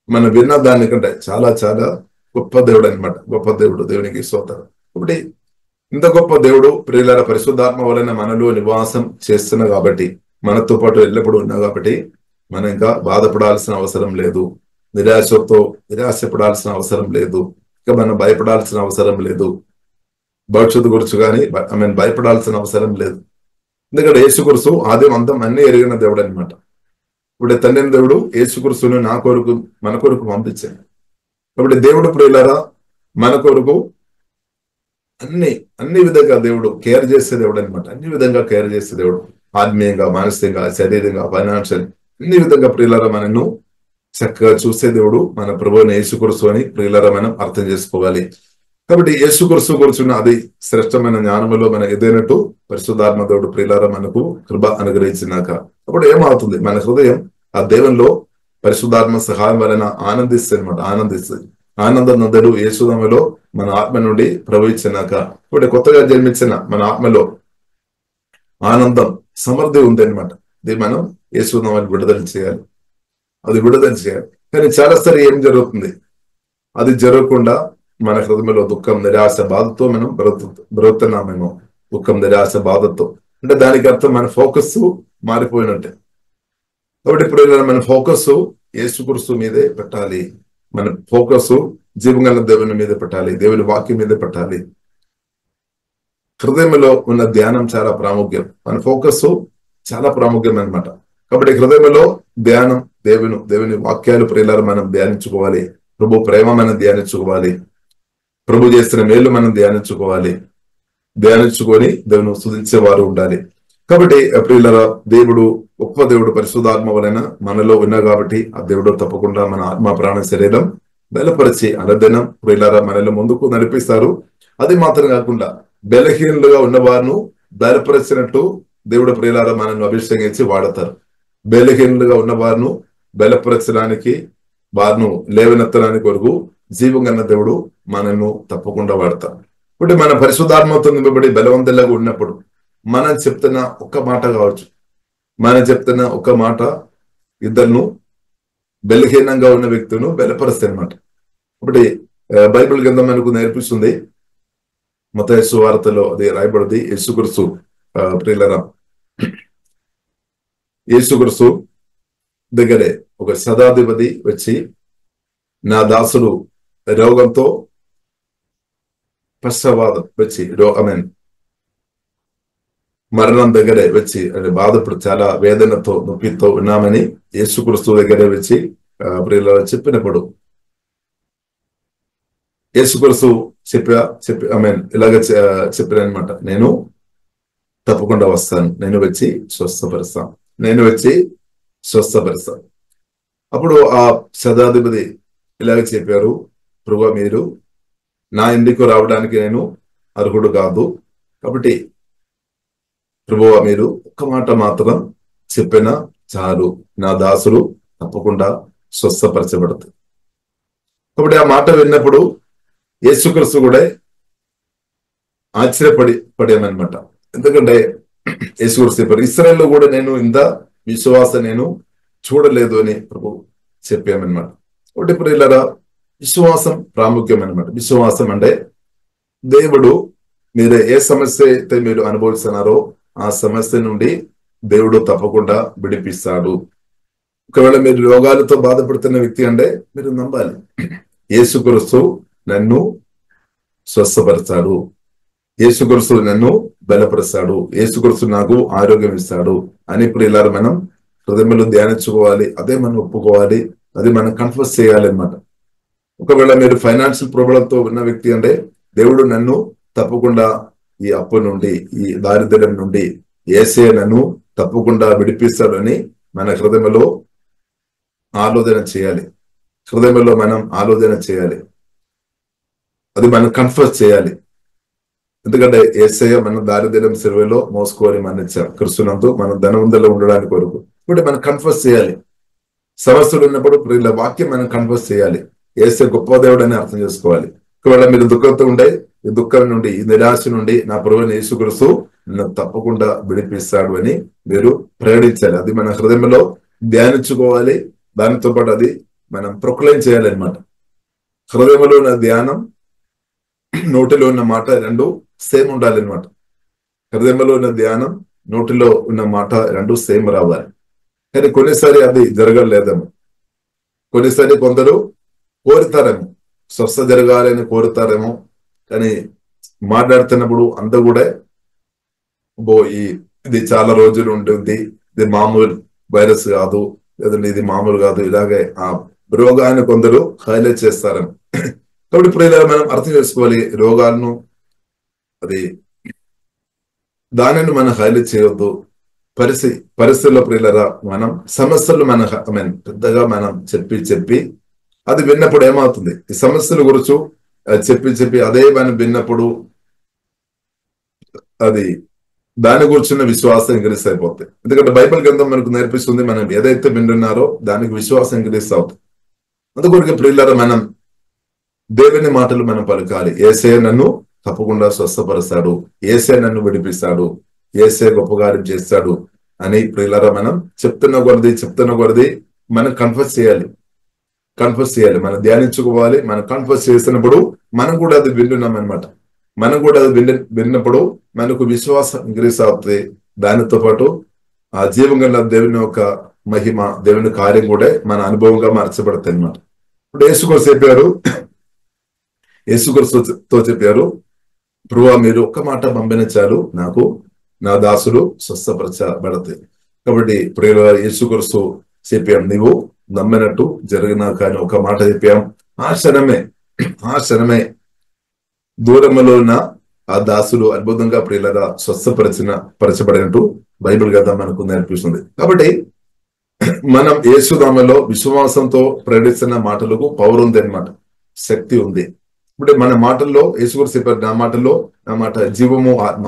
మనం విన్న దానికంటే చాలా చాలా గొప్ప దేవుడు అనమాట. గొప్ప దేవుడు, దేవునికి స్తోత్రం. కాబట్టి ఇంత గొప్ప దేవుడు ప్రియులారా పరిశుద్ధాత్మ వలన మనలో నివాసం చేస్తున్నా కాబట్టి, మనతో పాటు ఎల్లప్పుడూ ఉన్నా కాబట్టి మనం ఇంకా బాధపడాల్సిన అవసరం లేదు, నిరాశపడాల్సిన అవసరం లేదు, ఇంకా మనం భయపడాల్సిన అవసరం లేదు, భవిష్యత్తు గురించి కానీ భయపడాల్సిన అవసరం లేదు. ఎందుకంటే యేసుక్రీస్తు ఆది అంతం అన్ని ఎరిగిన దేవుడు అనమాట. ఇప్పుడు తండ్రి దేవుడు యేసుక్రీస్తును నా కొరకు మన కొరకు పంపించాడు. కాబట్టి దేవుడు ప్రియులారా మన కొరకు అన్ని విధంగా దేవుడు కేర్ చేసే దేవుడు అనమాట. అన్ని విధంగా కేర్ చేసే దేవుడు, ఆత్మీయంగా, మానసికంగా, శరీరంగా, ఫైనాన్షియల్ అన్ని విధంగా ప్రియులారా మనను చక్కగా చూసే దేవుడు మన ప్రభువైన యేసుక్రీస్తు అని ప్రియులారా మనం అర్థం చేసుకోవాలి. కాబట్టి యేసుక్రీస్తు కూర్చున్న అది శ్రేష్టమైన జ్ఞానములో మన ఎదైనట్టు పరిశుద్ధాత్మ దేవుడు ప్రియులారా మనకు కృప అనుగ్రహించినాక అప్పుడు ఏమవుతుంది, మన హృదయం ఆ దేవునిలో పరిశుద్ధాత్మ సహాయం వలన ఆనందిస్తుంది అనమాట. ఆనంద నదుడు యేసునామములో మన ఆత్మ నుండి ప్రవహించినాక ఇప్పుడు కొత్తగా జన్మించిన మన ఆత్మలో ఆనందం, సమృద్ధి ఉంది అనమాట. ఇది మనం యేసునామాన్ని విడుదల చేయాలి. కానీ చాలాసారి ఏం జరుగుతుంది, అది జరగకుండా మన హృదయంలో దుఃఖం, నిరాశ, బాధతో మనం బ్రతుకుతున్నామేమో. దుఃఖం, నిరాశ, బాధతో అంటే దానికి అర్థం మన ఫోకస్ మారిపోయినట్టే. కాబట్టి ఇప్పుడు మన ఫోకస్ యేసుక్రీస్తు మీదే పెట్టాలి. మన ఫోకస్ జీవగల దేవుని మీద పెట్టాలి, దేవుని వాక్యం మీద పెట్టాలి. హృదయంలో ఉన్న ధ్యానం చాలా ప్రాముఖ్యం. మన ఫోకస్ చాలా ప్రాముఖ్యం అనమాట. కాబట్టి హృదయంలో ధ్యానం, దేవుని వాక్యాలు ప్రియులారా మనం ధ్యానించుకోవాలి. ప్రభు ప్రేమ మనం ధ్యానించుకోవాలి. ప్రభు చేస్తున్న మేలు మనం ధ్యానించుకొని దేవుని స్తుతించేవారు ఉండాలి. కాబట్టి ప్రియులారా దేవుడు గొప్ప దేవుడు పరిశుద్ధాత్మ వలన మనలో ఉన్నా కాబట్టి ఆ దేవుడు తప్పకుండా మన ఆత్మ, ప్రాణ, శరీరం బలపరిచి అనుదినం ప్రియులారా మనలో ముందుకు నడిపిస్తారు. అది మాత్రం కాకుండా బలహీనులుగా ఉన్న వారిను బలపరిచినట్టు దేవుడు ప్రియులారా మనల్ని అభిషేకించి వాడతారు. బలహీనులుగా ఉన్న వారిను బలపరచడానికి, వారిను లేవనెత్తడానికి కొరకు జీవంగా దేవుడు మనల్ని తప్పకుండా వాడతారు. ఇప్పుడు మన పరిశుద్ధాత్మతో నింపబడి బలవంతులుగా ఉన్నప్పుడు మనం చెప్తున్న ఒక్క మాట కావచ్చు, మనం చెప్తున్న ఒక్క మాట ఇద్దరును బలహీనంగా ఉన్న వ్యక్తులను బలపరుస్తాయి అన్నమాట. ఇప్పుడు బైబిల్ గ్రంథం మనకు నేర్పిస్తుంది, మత్తయి సువార్తలో అది రాయబడింది. యేసుక్రీస్తు దగ్గరే ఒక శతాధిపతి వచ్చి, నా దాసుడు రోగంతో పశ్చావాదం వచ్చి మరణం దగ్గరే వచ్చి బాధపడు చాలా వేదనతో నొప్పితో ఉన్నామని యేసుక్రీస్తు దగ్గరే వచ్చి ప్రియులారా చెప్పినప్పుడు యేసుక్రీస్తు ఇలాగ చెప్పారనమాట, నేను తప్పకుండా వస్తాను, నేను వచ్చి స్వస్థపరుస్తాను. అప్పుడు ఆ శతాధిపతి ఇలాగ చెప్పారు, ప్రభువా మీరు నా ఇంటికి రావడానికి నేను అర్హుడు కాదు, కాబట్టి ప్రభువా మీరు ఒక్క మాట మాత్రం చెప్పినా చాలు, నా దాసుడు తప్పకుండా స్వస్థపరచబడుతుంది. కాబట్టి ఆ మాట విన్నప్పుడు యేసుక్రీస్తు కూడా పడామన్నమాట. ఎందుకంటే యేసుక్రీస్తు చెప్పారు, ఇశ్రాయేల్లో కూడా నేను ఇంత విశ్వాసం నేను చూడలేదు అని ప్రభు చెప్పామన్నమాట. ఒకటి ప్రియులారా, విశ్వాసం ప్రాముఖ్యం అన్నమాట. విశ్వాసం అంటే దేవుడు మీరు ఏ సమస్య అయితే మీరు అనుభవిస్తున్నారో ఆ సమస్య నుండి దేవుడు తప్పకుండా విడిపిస్తాడు. ఒకవేళ మీరు రోగాలతో బాధపడుతున్న వ్యక్తి అంటే మీరు నమ్మాలి, యేసుక్రీస్తు నన్ను స్వస్థపరుస్తాడు, యేసుక్రీస్తు నన్ను బలపరుస్తాడు, యేసుక్రీస్తు నాకు ఆరోగ్యం ఇస్తాడు అని ప్రియులారా మనం హృదయంలో ధ్యానించుకోవాలి. అదే మనం ఒప్పుకోవాలి, అది మనం కన్ఫర్స్ చేయాలి అన్నమాట. ఒకవేళ మీరు ఫైనాన్షియల్ ప్రాబ్లంతో ఉన్న వ్యక్తి అంటే దేవుడు నన్ను తప్పకుండా ఈ అప్పు నుండి, ఈ దారిద్ర్యం నుండి యేసయ్య నన్ను తప్పకుండా విడిపిస్తాడని మన హృదయంలో ఆలోచన చేయాలి. హృదయంలో మనం ఆలోచన చేయాలి, అది మనం కన్ఫర్స్ చేయాలి. ఎందుకంటే యేసయ్య మన దారిద్ర్యం సిలువలో మోసుకొని మన్నించారు. క్రీస్తునందు మనం ధనవంతులు ఉండడానికి కొరకు ఇప్పుడు మనం కన్ఫర్స్ చేయాలి. సమస్యలు ఉన్నప్పుడు వీళ్ళ వాక్యం మనం కన్ఫర్స్ చేయాలి. యేసయ్య గొప్ప దేవుడు అని అర్థం చేసుకోవాలి. ఒకవేళ మీరు దుఃఖంతో ఉండే ఈ దుఃఖం నుండి, ఈ నిరాశ నుండి నా ప్రభువైన యేసుక్రీస్తు నన్ను తప్పకుండా విడిపిస్తాడు అని మీరు ప్రకటించాలి. అది మన హృదయంలో ధ్యానించుకోవాలి. దానితో పాటు అది మనం ప్రొక్లైమ్ చేయాలన్నమాట. హృదయంలో ఉన్న ధ్యానం, నోటిలో ఉన్న మాట రెండు సేమ్ ఉండాలన్నమాట. హృదయంలో ఉన్న ధ్యానం, నోటిలో ఉన్న మాట రెండు సేమ్ రావాలి. కానీ కొన్నిసారి అది జరగలేదేమో. కొన్నిసారి కొందరు కోరుతారేమో, స్వస్థ జరగాలని కోరుతారేమో, కానీ మాట్లాడుతున్నప్పుడు అంత కూడా ఇది చాలా రోజులు ఉంటుంది, ఇది మామూలు వైరస్ కాదు, లేదంటే ఇది మామూలు కాదు, ఇలాగే ఆ రోగాన్ని కొందరు హైలైట్ చేస్తారేమో. కాబట్టి ఇప్పుడు ఇలా మనం అర్థం చేసుకోవాలి, రోగాలను అది దానిని మనం హైలైట్ చేయవద్దు. పరిస్థితుల్లో ప్రియులరా మనం సమస్యలు మన పెద్దగా మనం చెప్పి అది విన్నప్పుడు ఏమవుతుంది, ఈ సమస్యల గురించి చెప్పి అదే మనం విన్నప్పుడు అది దాని గురించిన విశ్వాసం ఇంక్రీస్ అయిపోతుంది. ఎందుకంటే బైబిల్ గ్రంథం మనకు నేర్పిస్తుంది, మనం ఏదైతే వింటున్నారో దానికి విశ్వాసం ఇంక్రీస్ అవుతుంది. అందుకొరకు ప్రియులరా మనం దేవుని మాటలు మనం పలకాలి. యేసయ్య నన్ను తప్పకుండా స్వస్థపరుస్తాడు, యేసయ్య నన్ను విడిపిస్తాడు, యేసయ్య గొప్ప కార్యం చేస్తాడు అని ప్రియులారా మనం చెప్తున్న కొలది మనం కన్ఫర్స్ చేయాలి. మనం ధ్యానించుకోవాలి. మనం కన్ఫర్స్ చేసినప్పుడు మనం కూడా అది వింటున్నాం అనమాట. మనం కూడా అది విన్నప్పుడు మనకు విశ్వాసం ఇంక్రీస్ అవుతుంది. దానితో పాటు ఆ జీవంగా దేవుని యొక్క మహిమ, దేవుని కార్యం కూడా మన అనుభవంగా మార్చబడతాయి అనమాట. ఇప్పుడు యేసుక్రీస్తుతో చెప్పారు, ప్రభువా మీరు ఒక్క మాట పంపిన చాలు, నాకు నా దాసులు స్వస్థపరచబడతాయి. కాబట్టి ప్రియుల యేసుక్రీస్తు చెప్పాం, నీవు నమ్మినట్టు జరిగినా కానీ ఒక మాట చెప్పాం, ఆ క్షణమే దూరంలో ఉన్న ఆ దాసులు అద్భుతంగా ప్రియులగా పరచబడినట్టు బైబిల్ గ్రంథం మనకు నేర్పిస్తుంది. కాబట్టి మనం యేసునామములో విశ్వాసంతో ప్రకటిస్తున్న మాటలకు పవర్ ఉంది అనమాట, శక్తి ఉంది. ఇప్పుడు మన మాటల్లో యేసుక్రీస్తు చెప్పారు, నా మాట జీవము ఆత్మ.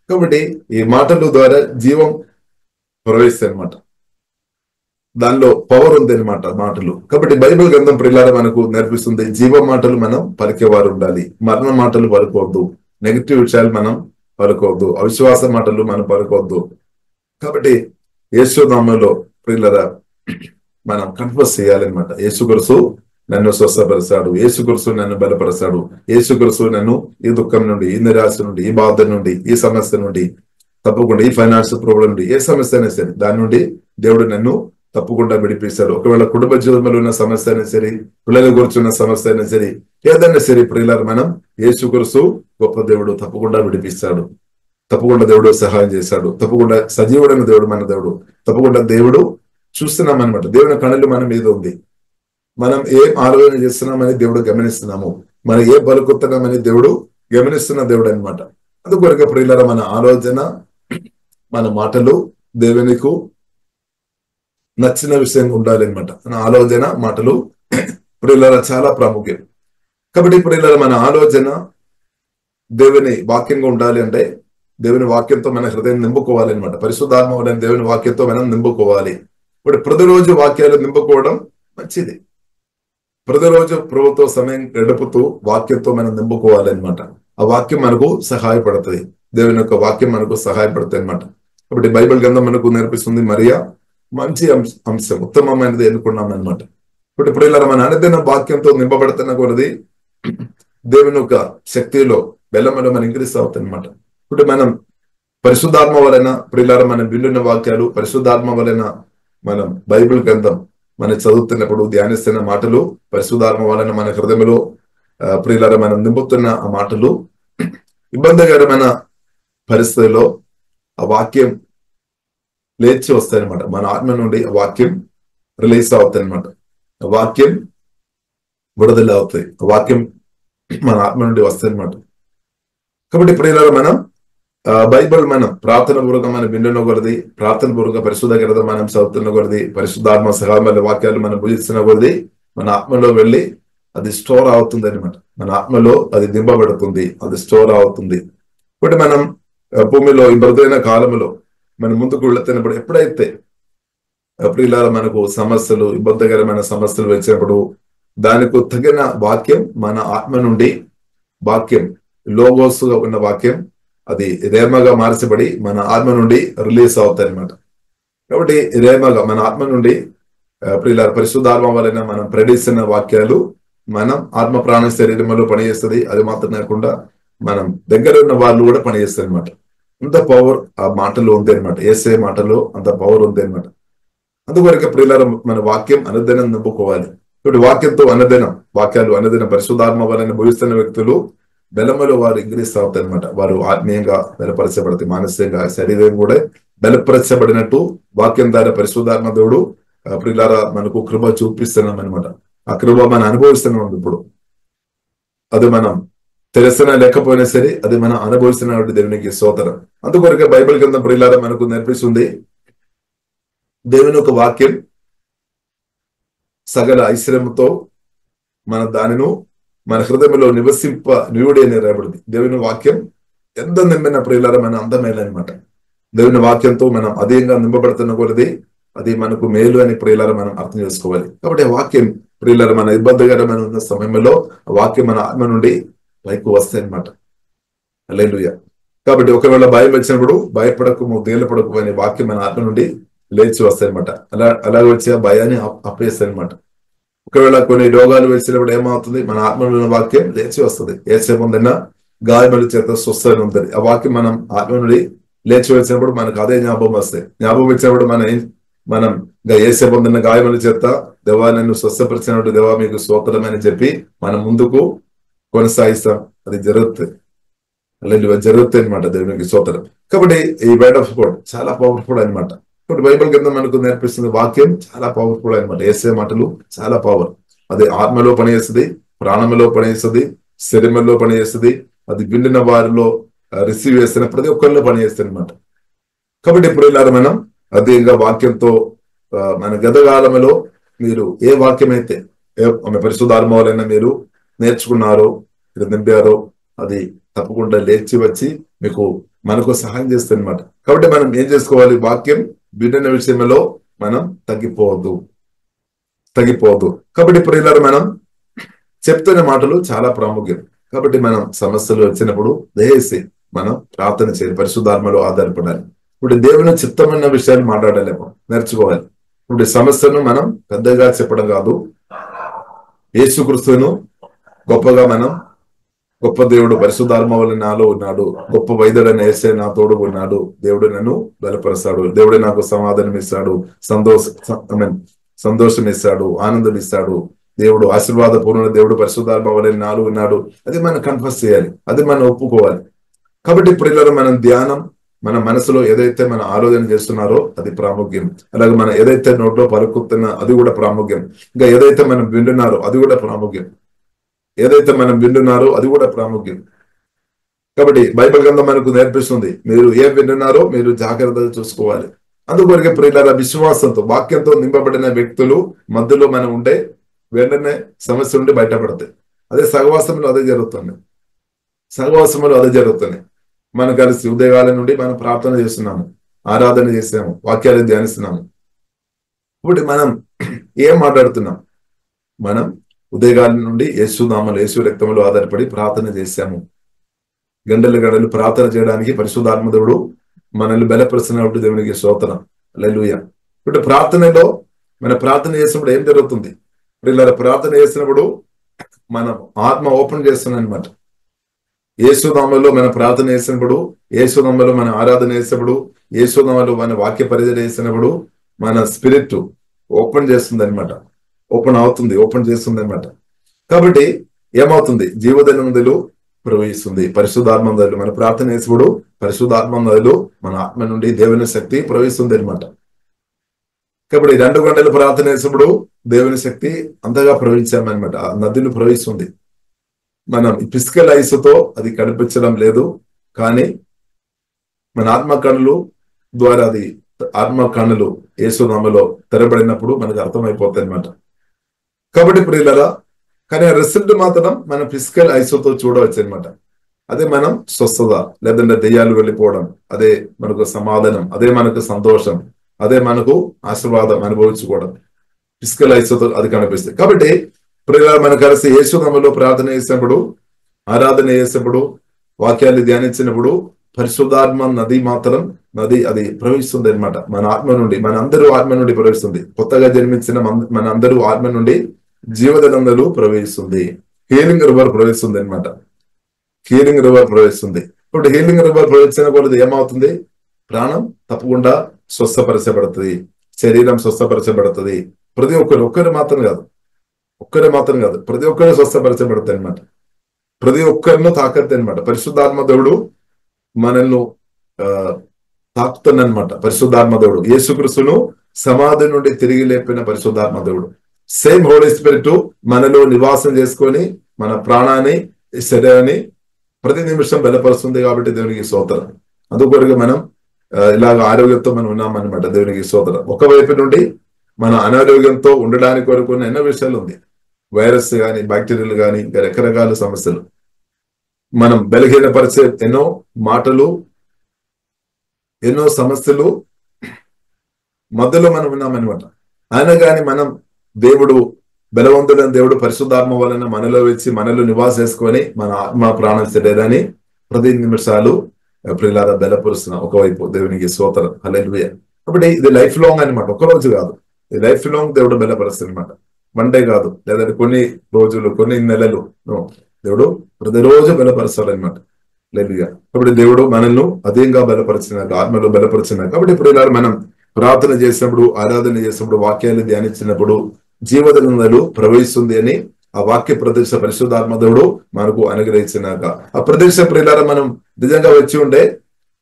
కాబట్టి ఈ మాటల ద్వారా జీవం ప్రవేశిస్తాయి అనమాట, దానిలో పవర్ ఉంది అనమాట మాటలు. కాబట్టి బైబిల్ గ్రంథం ప్రియులారా మనకు నేర్పిస్తుంది, జీవ మాటలు మనం పలికేవారు ఉండాలి, మరణ మాటలు పలుకోవద్దు, నెగిటివ్ విషయాలు మనం పలుకోవద్దు, అవిశ్వాస మాటలు మనం పలుకోవద్దు. కాబట్టి యేసునామములో ప్రియులారా మనం కన్ఫర్స్ చేయాలన్నమాట, యేసుక్రీస్తు నన్ను స్వస్థపరుస్తాడు, యేసుక్రీస్తు నన్ను బలపరుస్తాడు, యేసుక్రీస్తు నన్ను ఈ దుఃఖం నుండి, ఈ నిరాశ నుండి, ఈ బాధ నుండి, ఈ సమస్య నుండి తప్పకుండా, ఈ ఫైనాన్షియల్ ప్రాబ్లం నుండి, ఏ సమస్య అయినా సరే దాని నుండి దేవుడు నన్ను తప్పకుండా విడిపిస్తాడు. ఒకవేళ కుటుంబ జీవితంలో ఉన్న సమస్య అయినా సరే, పిల్లల కూర్చున్న సమస్య అయినా సరే, ఏదైనా సరే ప్రియులారా మనం యేసుక్రీస్తు గొప్ప దేవుడు, తప్పకుండా విడిపిస్తాడు, తప్పకుండా దేవుడు సహాయం చేశాడు, తప్పకుండా సజీవుడైన దేవుడు మన దేవుడు, తప్పకుండా దేవుడు చూస్తున్నాం అనమాట. దేవుని కనులు మన మీద ఉంది, మనం ఏం ఆలోచన చేస్తున్నామని దేవుడు గమనిస్తున్నాము, మనం ఏ పలుకుతున్నామని దేవుడు గమనిస్తున్న దేవుడు అనమాట. అందుకొరకు ప్రియులారా మన ఆలోచన, మన మాటలు దేవునికి నచ్చిన విషయం ఉండాలి అనమాట. మన ఆలోచన, మాటలు ప్రియులారా చాలా ప్రాముఖ్యం. కాబట్టి ప్రియులారా మన ఆలోచన దేవుని వాక్యంగా ఉండాలి అంటే దేవుని వాక్యంతో మన హృదయం నింపుకోవాలి అనమాట. పరిశుద్ధాత్మ వలన దేవుని వాక్యంతో మనం నింపుకోవాలి. ఇప్పుడు ప్రతిరోజు వాక్యాలు నింపుకోవడం మంచిది. ప్రతిరోజు ప్రభుత్వ సమయం గడుపుతూ వాక్యంతో మనం నింపుకోవాలన్నమాట. ఆ వాక్యం మనకు సహాయపడుతుంది. దేవుని యొక్క వాక్యం మనకు సహాయపడుతుంది అనమాట. కాబట్టి బైబిల్ గ్రంథం మనకు నేర్పిస్తుంది మరియా మంచి అంశం ఉత్తమమైనది ఎన్నుకున్నాం అనమాట. ఇప్పుడు ఇలా మన అనుదిన వాక్యంతో నింపబడుతున్న కొలది దేవుని యొక్క శక్తిలో బెల్లమలో మనం ఇంక్రీస్ అవుతుంది అనమాట. ఇప్పుడు మనం పరిశుద్ధాత్మ వలన ప్రియులారా మనం వింటున్న వాక్యాలు, పరిశుద్ధాత్మ వలన మనం బైబిల్ గ్రంథం మనం చదువుతున్నప్పుడు ధ్యానిస్తున్న మాటలు, పరిశుద్ధాత్మ వలన మన హృదయంలో ప్రియులారా మనం నింపుతున్న ఆ మాటలు ఇబ్బందికరమైన పరిస్థితుల్లో ఆ వాక్యం లేచి వస్తాయన్నమాట. మన ఆత్మ నుండి ఆ వాక్యం రిలీజ్ అవుతాయి అనమాట. ఆ వాక్యం విడుదల అవుతాయి. ఆ వాక్యం మన ఆత్మ నుండి వస్తాయి అనమాట. కాబట్టి ప్రియులారా మనం బైబిల్ మనం ప్రార్థన పూర్వక మనం వింటున్న కొలది, ప్రార్థన పూర్వక పరిశుద్ధ గ్రంథం మనం చదువుతున్న కొలది, పరిశుద్ధాత్మ సహాయమైన వాక్యాలు మనం పూజిస్తున్న కొలది మన ఆత్మలో వెళ్ళి అది స్టోర్ అవుతుంది అనమాట. మన ఆత్మలో అది దింపబడుతుంది, అది స్టోర్ అవుతుంది. ఇప్పుడు మనం భూమిలో ఈ మృదైన కాలంలో మనం ముందుకు వెళుతున్నప్పుడు ఎప్పుడైతే ప్రియులారా మనకు సమస్యలు, ఇబ్బందికరమైన సమస్యలు వచ్చినప్పుడు దానికి తగిన వాక్యం మన ఆత్మ నుండి వాక్యం లోగోస్గా ఉన్న వాక్యం అది రేమగా మార్చబడి మన ఆత్మ నుండి రిలీజ్ అవుతాయి అనమాట. కాబట్టి రేమగా మన ఆత్మ నుండి ప్రియులారా పరిశుద్ధాత్మ వలన మనం ప్రకటిస్తున్న వాక్యాలు మనం ఆత్మ ప్రాణ శరీరంలో పనిచేస్తుంది. అది మాత్రం కాకుండా మనం దగ్గర ఉన్న వాళ్ళు కూడా పనిచేస్తారు అనమాట. అంత పవర్ ఆ మాటలో ఉంది అనమాట. యేసయ్య మాటలో అంత పవర్ ఉంది అనమాట. అందువరకు ప్రియులారా మన వాక్యం అనుదినం నింపుకోవాలి. ఇప్పుడు వాక్యంతో అనుదినం వాక్యాలు అనుదినం పరిశుద్ధాత్మ వలన భవిస్తున్న వ్యక్తులు బలములో వారు ఇంక్రీస్ అవుతాయి అనమాట. వారు ఆత్మీయంగా బలపరచబడతాయి, మానసికంగా శరీరం కూడా బలపరచబడినట్టు వాక్యం ద్వారా పరిశుద్ధాత్మ దేవుడు ప్రియులారా మనకు కృప చూపిస్తున్నాం అనమాట. ఆ కృప మనం అనుభవిస్తున్నాం. ఇప్పుడు అది మనం తెలిసినా లేకపోయినా సరే అది మనం అనుభవిస్తున్న దేవునికి స్తోత్రం. అందుకొరకే బైబిల్ గ్రంథం ప్రియులారా మనకు నేర్పిస్తుంది దేవుని యొక్క వాక్యం సకల ఐశ్వర్యంతో మన దానిను మన హృదయంలో నివుడి అని రాయబడింది. దేవుని వాక్యం ఎంత నింపిన ప్రియులారా మన అందమేలనమాట. దేవుని వాక్యంతో మనం అధికంగా నింపబడుతున్న కొలది అది మనకు మేలు అని ప్రియులారా మనం అర్థం చేసుకోవాలి. కాబట్టి ఆ వాక్యం ప్రియులారా మన ఇబ్బందికరమైన ఉన్న సమయంలో ఆ వాక్యం మన ఆత్మ నుండి పైకి వస్తాయి అనమాట. హల్లెలూయా. కాబట్టి ఒకవేళ భయం వచ్చినప్పుడు భయపడకు తేలిపడకు అనే వాక్యం మన ఆత్మ నుండి లేచి వస్తాయి అనమాట. అలాగే వచ్చి ఆ భయాన్ని అప్పేస్తాయి అనమాట. ఒకవేళ కొన్ని రోగాలు వచ్చినప్పుడు ఏమవుతుంది, మన ఆత్మలో వాక్యం లేచి వస్తుంది. ఏసే పొందిన గాయముల చేత స్వస్థత ఉంటుంది. ఆ వాక్యం మనం ఆత్మ నుండి లేచి వచ్చినప్పుడు మనకు అదే జ్ఞాపకం వస్తాయి. జ్ఞాపకం వచ్చినప్పుడు మనం ఏసే పొందిన గాయముల చేత దేవా నన్ను స్వస్థపరిచినప్పుడు దేవా మీకు స్తోత్రమని చెప్పి మనం ముందుకు కొనసాగిస్తాం. అది జరుగుతుంది. అలాంటి జరుగుతాయి అనమాట. దేవునికి స్తోత్రం. కాబట్టి ఈ వర్డ్ ఆఫ్ గాడ్ చాలా పవర్ఫుల్ అనమాట. ఇప్పుడు బైబిల్ గ్రంథం మనకు నేర్పిస్తుంది వాక్యం చాలా పవర్ఫుల్ అనమాట. యేసయ్య మాటలు చాలా పవర్. అది ఆత్మలో పనిచేస్తుంది, ప్రాణంలో పనిచేస్తుంది, శరీరంలో పనిచేస్తుంది. అది విండిన వారిలో రిసీవ్ చేస్తున్న ప్రతి ఒక్కరిలో పనిచేస్తుంది అనమాట. కాబట్టి ఇప్పుడు ఇలా మనం అదేగా వాక్యంతో మన గతకాలంలో మీరు ఏ వాక్యం అయితే పరిశుద్ధాత్మ వలన మీరు నేర్చుకున్నారో, నింపారో అది తప్పకుండా లేచి వచ్చి మనకు సహాయం చేస్తుంది అనమాట. కాబట్టి మనం ఏం చేసుకోవాలి, వాక్యం విన్న విషయంలో మనం తగ్గిపోవద్దు. కాబట్టి ఇప్పుడు ఇలా మనం చెప్తున్న మాటలు చాలా ప్రాముఖ్యం. కాబట్టి మనం సమస్యలు వచ్చినప్పుడు దయచేసి మనం ప్రార్థన చేయాలి, పరిశుద్ధాత్మలో ఆధారపడాలి. ఇప్పుడు దేవుని చిత్తమైన విషయాలు మాట్లాడలేము, నేర్చుకోవాలి. ఇప్పుడు సమస్యను మనం పెద్దగా చెప్పడం కాదు, యేసుక్రీస్తును గొప్పగా మనం గొప్ప దేవుడు పరిశుద్ధాత్మ వల్ల నాలో ఉన్నాడు, గొప్ప వైద్యుడైన యేసయ్య నా తోడు ఉన్నాడు, దేవుడు నన్ను బలపరుస్తాడు, దేవుడు నాకు సమాధానం ఇస్తాడు, సంతోషం ఇస్తాడు, ఆనందం ఇస్తాడు, దేవుడు ఆశీర్వాద పూర్ణ దేవుడు పరిశుద్ధాత్మ వల్ల నాలో ఉన్నాడు. అది మనం కన్ఫర్స్ చేయాలి, అది మనం ఒప్పుకోవాలి. కాబట్టి ఇప్పుడు మనం ధ్యానం మన మనసులో ఏదైతే మనం ఆలోచన చేస్తున్నారో అది ప్రాముఖ్యం. అలాగే మనం ఏదైతే నోట్లో పలుకుతున్నా అది కూడా ప్రాముఖ్యం. ఇంకా ఏదైతే మనం వింటున్నారో అది కూడా ప్రాముఖ్యం. కాబట్టి బైబిల్ గ్రంథం మనకు నేర్పిస్తుంది మీరు ఏం వింటున్నారో మీరు జాగ్రత్తగా చూసుకోవాలి. అందుకొరకే ప్రియులారా విశ్వాసంతో వాక్యంతో నింపబడిన వ్యక్తులు మధ్యలో మనం ఉంటే వెంటనే సమస్య నుండి బయటపడతాయి. అదే సహవాసంలో అదే జరుగుతుంది. మనం కలిసి ఉదయకాలం నుండి మనం ప్రార్థన చేస్తున్నాము, ఆరాధన చేస్తున్నాము, వాక్యాలు ధ్యానిస్తున్నాము. ఇప్పుడు మనం ఏం మాట్లాడుతున్నాం, మనం ఉదయకాలం నుండి యేసునామములో యేసు రక్తములో ఆధారపడి ప్రార్థన చేశాము. గంటలు ప్రార్థన చేయడానికి పరిశుద్ధాత్మ దేవుడు మనల్ని బలపరుస్తున్నప్పుడు దేవునికి స్తోత్రం. హల్లెలూయా. ఇప్పుడు ప్రార్థనలో మన ప్రార్థన చేసినప్పుడు ఏం జరుగుతుంది? ఇలా ప్రార్థన చేసినప్పుడు మనం ఆత్మ ఓపెన్ చేస్తున్నాం అనమాట. యేసునామములో మన ప్రార్థన చేసినప్పుడు, యేసునామములో మన ఆరాధన చేసినప్పుడు, యేసునామములో మన వాక్య పరిచయం చేసినప్పుడు మన స్పిరిట్ ఓపెన్ చేస్తుంది అనమాట. ఓపెన్ చేస్తుంది అనమాట. కాబట్టి ఏమవుతుంది? జీవదనందులు ప్రవహిస్తుంది. పరిశుద్ధాత్మ నదులు మన ప్రార్థన చేసినప్పుడు పరిశుద్ధాత్మ నదులు మన ఆత్మ నుండి దేవుని శక్తి ప్రవహిస్తుంది అనమాట. కాబట్టి 2 గంటలు ప్రార్థన చేసినప్పుడు దేవుని శక్తి అంతగా ప్రవహించామన్నమాట. ఆ నదులు ప్రవహిస్తుంది. మనం ఫిజికల్ ఐస్ తో అది కనిపించడం లేదు, కానీ మన ఆత్మ కన్నులు ద్వారా అది ఆత్మ కన్నులు యేసునామములో తెరబడినప్పుడు మనకు అర్థమైపోతాయి అనమాట. కాబట్టి ప్రియులారా, కానీ రిజల్ట్ మాత్రం మనం ఫిజికల్ ఐస్ తో చూడవచ్చు అనమాట. అదే మనం స్వస్థత, లేదంటే దెయ్యాలు వెళ్ళిపోవడం, అదే మనకు సమాధానం, అదే మనకు సంతోషం, అదే మనకు ఆశీర్వాదం అనుభవించుకోవడం ఫిజికల్ ఐస్ తో అది కనిపిస్తుంది. కాబట్టి ప్రియులారా, మనం కలిసి యేసునామములో ప్రార్థన చేసినప్పుడు, ఆరాధన చేసినప్పుడు, వాక్యాన్ని ధ్యానించినప్పుడు పరిశుద్ధాత్మ నది మాత్రం అది ప్రవహిస్తుంది అనమాట. మన ఆత్మ నుండి, మన అందరూ ఆత్మ నుండి ప్రవహిస్తుంది. కొత్తగా జన్మించిన మన అందరూ ఆత్మ నుండి జీవదనందరూ ప్రవహిస్తుంది. హీలింగ్ రివర్ ప్రవహిస్తుంది అనమాట. హీలింగ్ రివర్ ప్రవహిస్తుంది. ఇప్పుడు హీలింగ్ రివర్ ప్రవహించిన కొలది ఏమవుతుంది? ప్రాణం తప్పకుండా స్వస్థపరచబడుతుంది, శరీరం స్వస్థపరచబడుతుంది. ప్రతి ఒక్కరు మాత్రం కాదు, ప్రతి ఒక్కరు స్వస్థపరచబడతాయి అనమాట. ప్రతి ఒక్కరిను తాకద్దు అనమాట. పరిశుద్ధాత్మ దేవుడు మనల్ని తాకుతుందనమాట. పరిశుద్ధాత్మ దేవుడు యేసుక్రీస్తును సమాధి నుండి తిరిగి లేపిన పరిశుద్ధాత్మ దేవుడు సేమ్ హోలీ స్పిరిట్ మనలో నివాసం చేసుకొని మన ప్రాణాన్ని, శరీరాన్ని ప్రతి నిమిషం బలపరుస్తుంది. కాబట్టి దేవునికి స్తోత్రం. అందుకొరకు మనం ఇలాగ ఆరోగ్యంతో మనం ఉన్నామన్నమాట. దేవునికి స్తోత్రం. ఒకవైపు నుండి మన అనారోగ్యంతో ఉండడానికి వరకు ఎన్నో విషయాలు ఉంది. వైరస్ కానీ, బ్యాక్టీరియాలు కానీ, ఇంకా రకరకాల సమస్యలు, మనం బలహీనపరిచే ఎన్నో మాటలు, ఎన్నో సమస్యలు మధ్యలో మనం ఉన్నామన్నమాట. అయినా కానీ మనం దేవుడు బలవంతుడైన దేవుడు పరిశుద్ధాత్మ వలన మనలో వచ్చి మనలో నివాసం చేసుకొని మన ఆత్మ ప్రాణ శరీరాన్ని ప్రతి నిమిషాలు ప్రియులారా బలపరుస్తున్నాం. ఒకవైపు దేవునికి స్తోత్రం. హల్లెలూయా. కాబట్టి ఇది లైఫ్ లాంగ్ అనమాట. ఒక రోజు కాదు, ఇది లైఫ్ లాంగ్ దేవుడు బలపరుస్తుంది అనమాట. వన్ డే కాదు, లేదంటే కొన్ని రోజులు, కొన్ని నెలలు, దేవుడు ప్రతిరోజు బలపరుస్తాడనమాట. హల్లెలూయా. కాబట్టి దేవుడు మనల్ని అధికంగా బలపరిచినాక, ఆత్మలో బలపరిచినాక. కాబట్టి ఇప్పుడు ఇలా మనం ప్రార్థన చేసినప్పుడు, ఆరాధన చేసినప్పుడు, వాక్యాలు ధ్యానించినప్పుడు జీవదనందలు ప్రవహిస్తుంది అని ఆ వాక్య ప్రదర్శన పరిశుద్ధాత్మ దేవుడు మనకు అనుగ్రహించినాక, ఆ ప్రదర్శన ప్రియులారా మనం నిజంగా వచ్చి ఉండే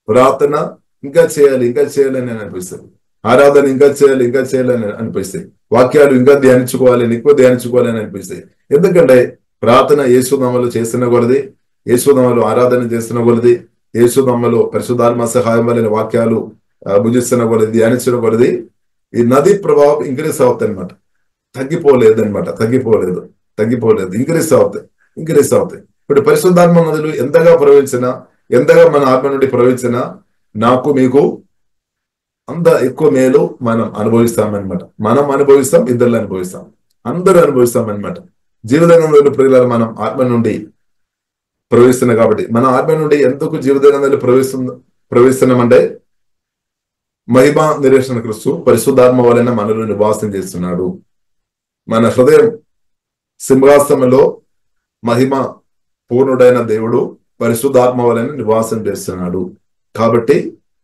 ప్రార్థన ఇంకా చేయాలి అని అనిపిస్తుంది. ఆరాధన ఇంకా చేయాలని అనిపిస్తాయి. వాక్యాలు ఇంకా ఎక్కువ ధ్యానించుకోవాలని అనిపిస్తాయి. ఎందుకంటే ప్రార్థన యేసునామములో చేస్తున్న కొలది, యేసునామములో ఆరాధన చేస్తున్న కొలది, యేసునామములో పరిశుద్ధాత్మ సహాయం వలన వాక్యాలు భుజిస్తున్న కొలది, ధ్యానించిన కొలది ఈ నది ప్రభావం ఇంక్రీస్ అవుతాయి అనమాట. తగ్గిపోలేదు, ఇంక్రీస్ అవుతాయి. ఇప్పుడు పరిశుద్ధాత్మ నదులు ఎంతగా ప్రవహించినా, ఎంతగా మన ఆత్మ నుండి ప్రవహించినా నాకు మీకు అంత ఎక్కువ మేలు మనం అనుభవిస్తామన్నమాట. మనం అనుభవిస్తాం, ఇద్దరు అనుభవిస్తాం, అందరూ అనుభవిస్తాం అనమాట. జీవదనందలు ప్రియులారా మనం ఆత్మ నుండి ప్రవహిస్తున్నాం. కాబట్టి మన ఆత్మ నుండి ఎందుకు జీవదనందలు ప్రవహిస్తున్నామంటే మహిమ నిరీక్షణ క్రీస్తు పరిశుద్ధాత్మ వలన మనలో నివాసం చేస్తున్నాడు. మన హృదయం సింహాసనంలో మహిమ పూర్ణుడైన దేవుడు పరిశుద్ధాత్మ వలన నివాసం చేస్తున్నాడు. కాబట్టి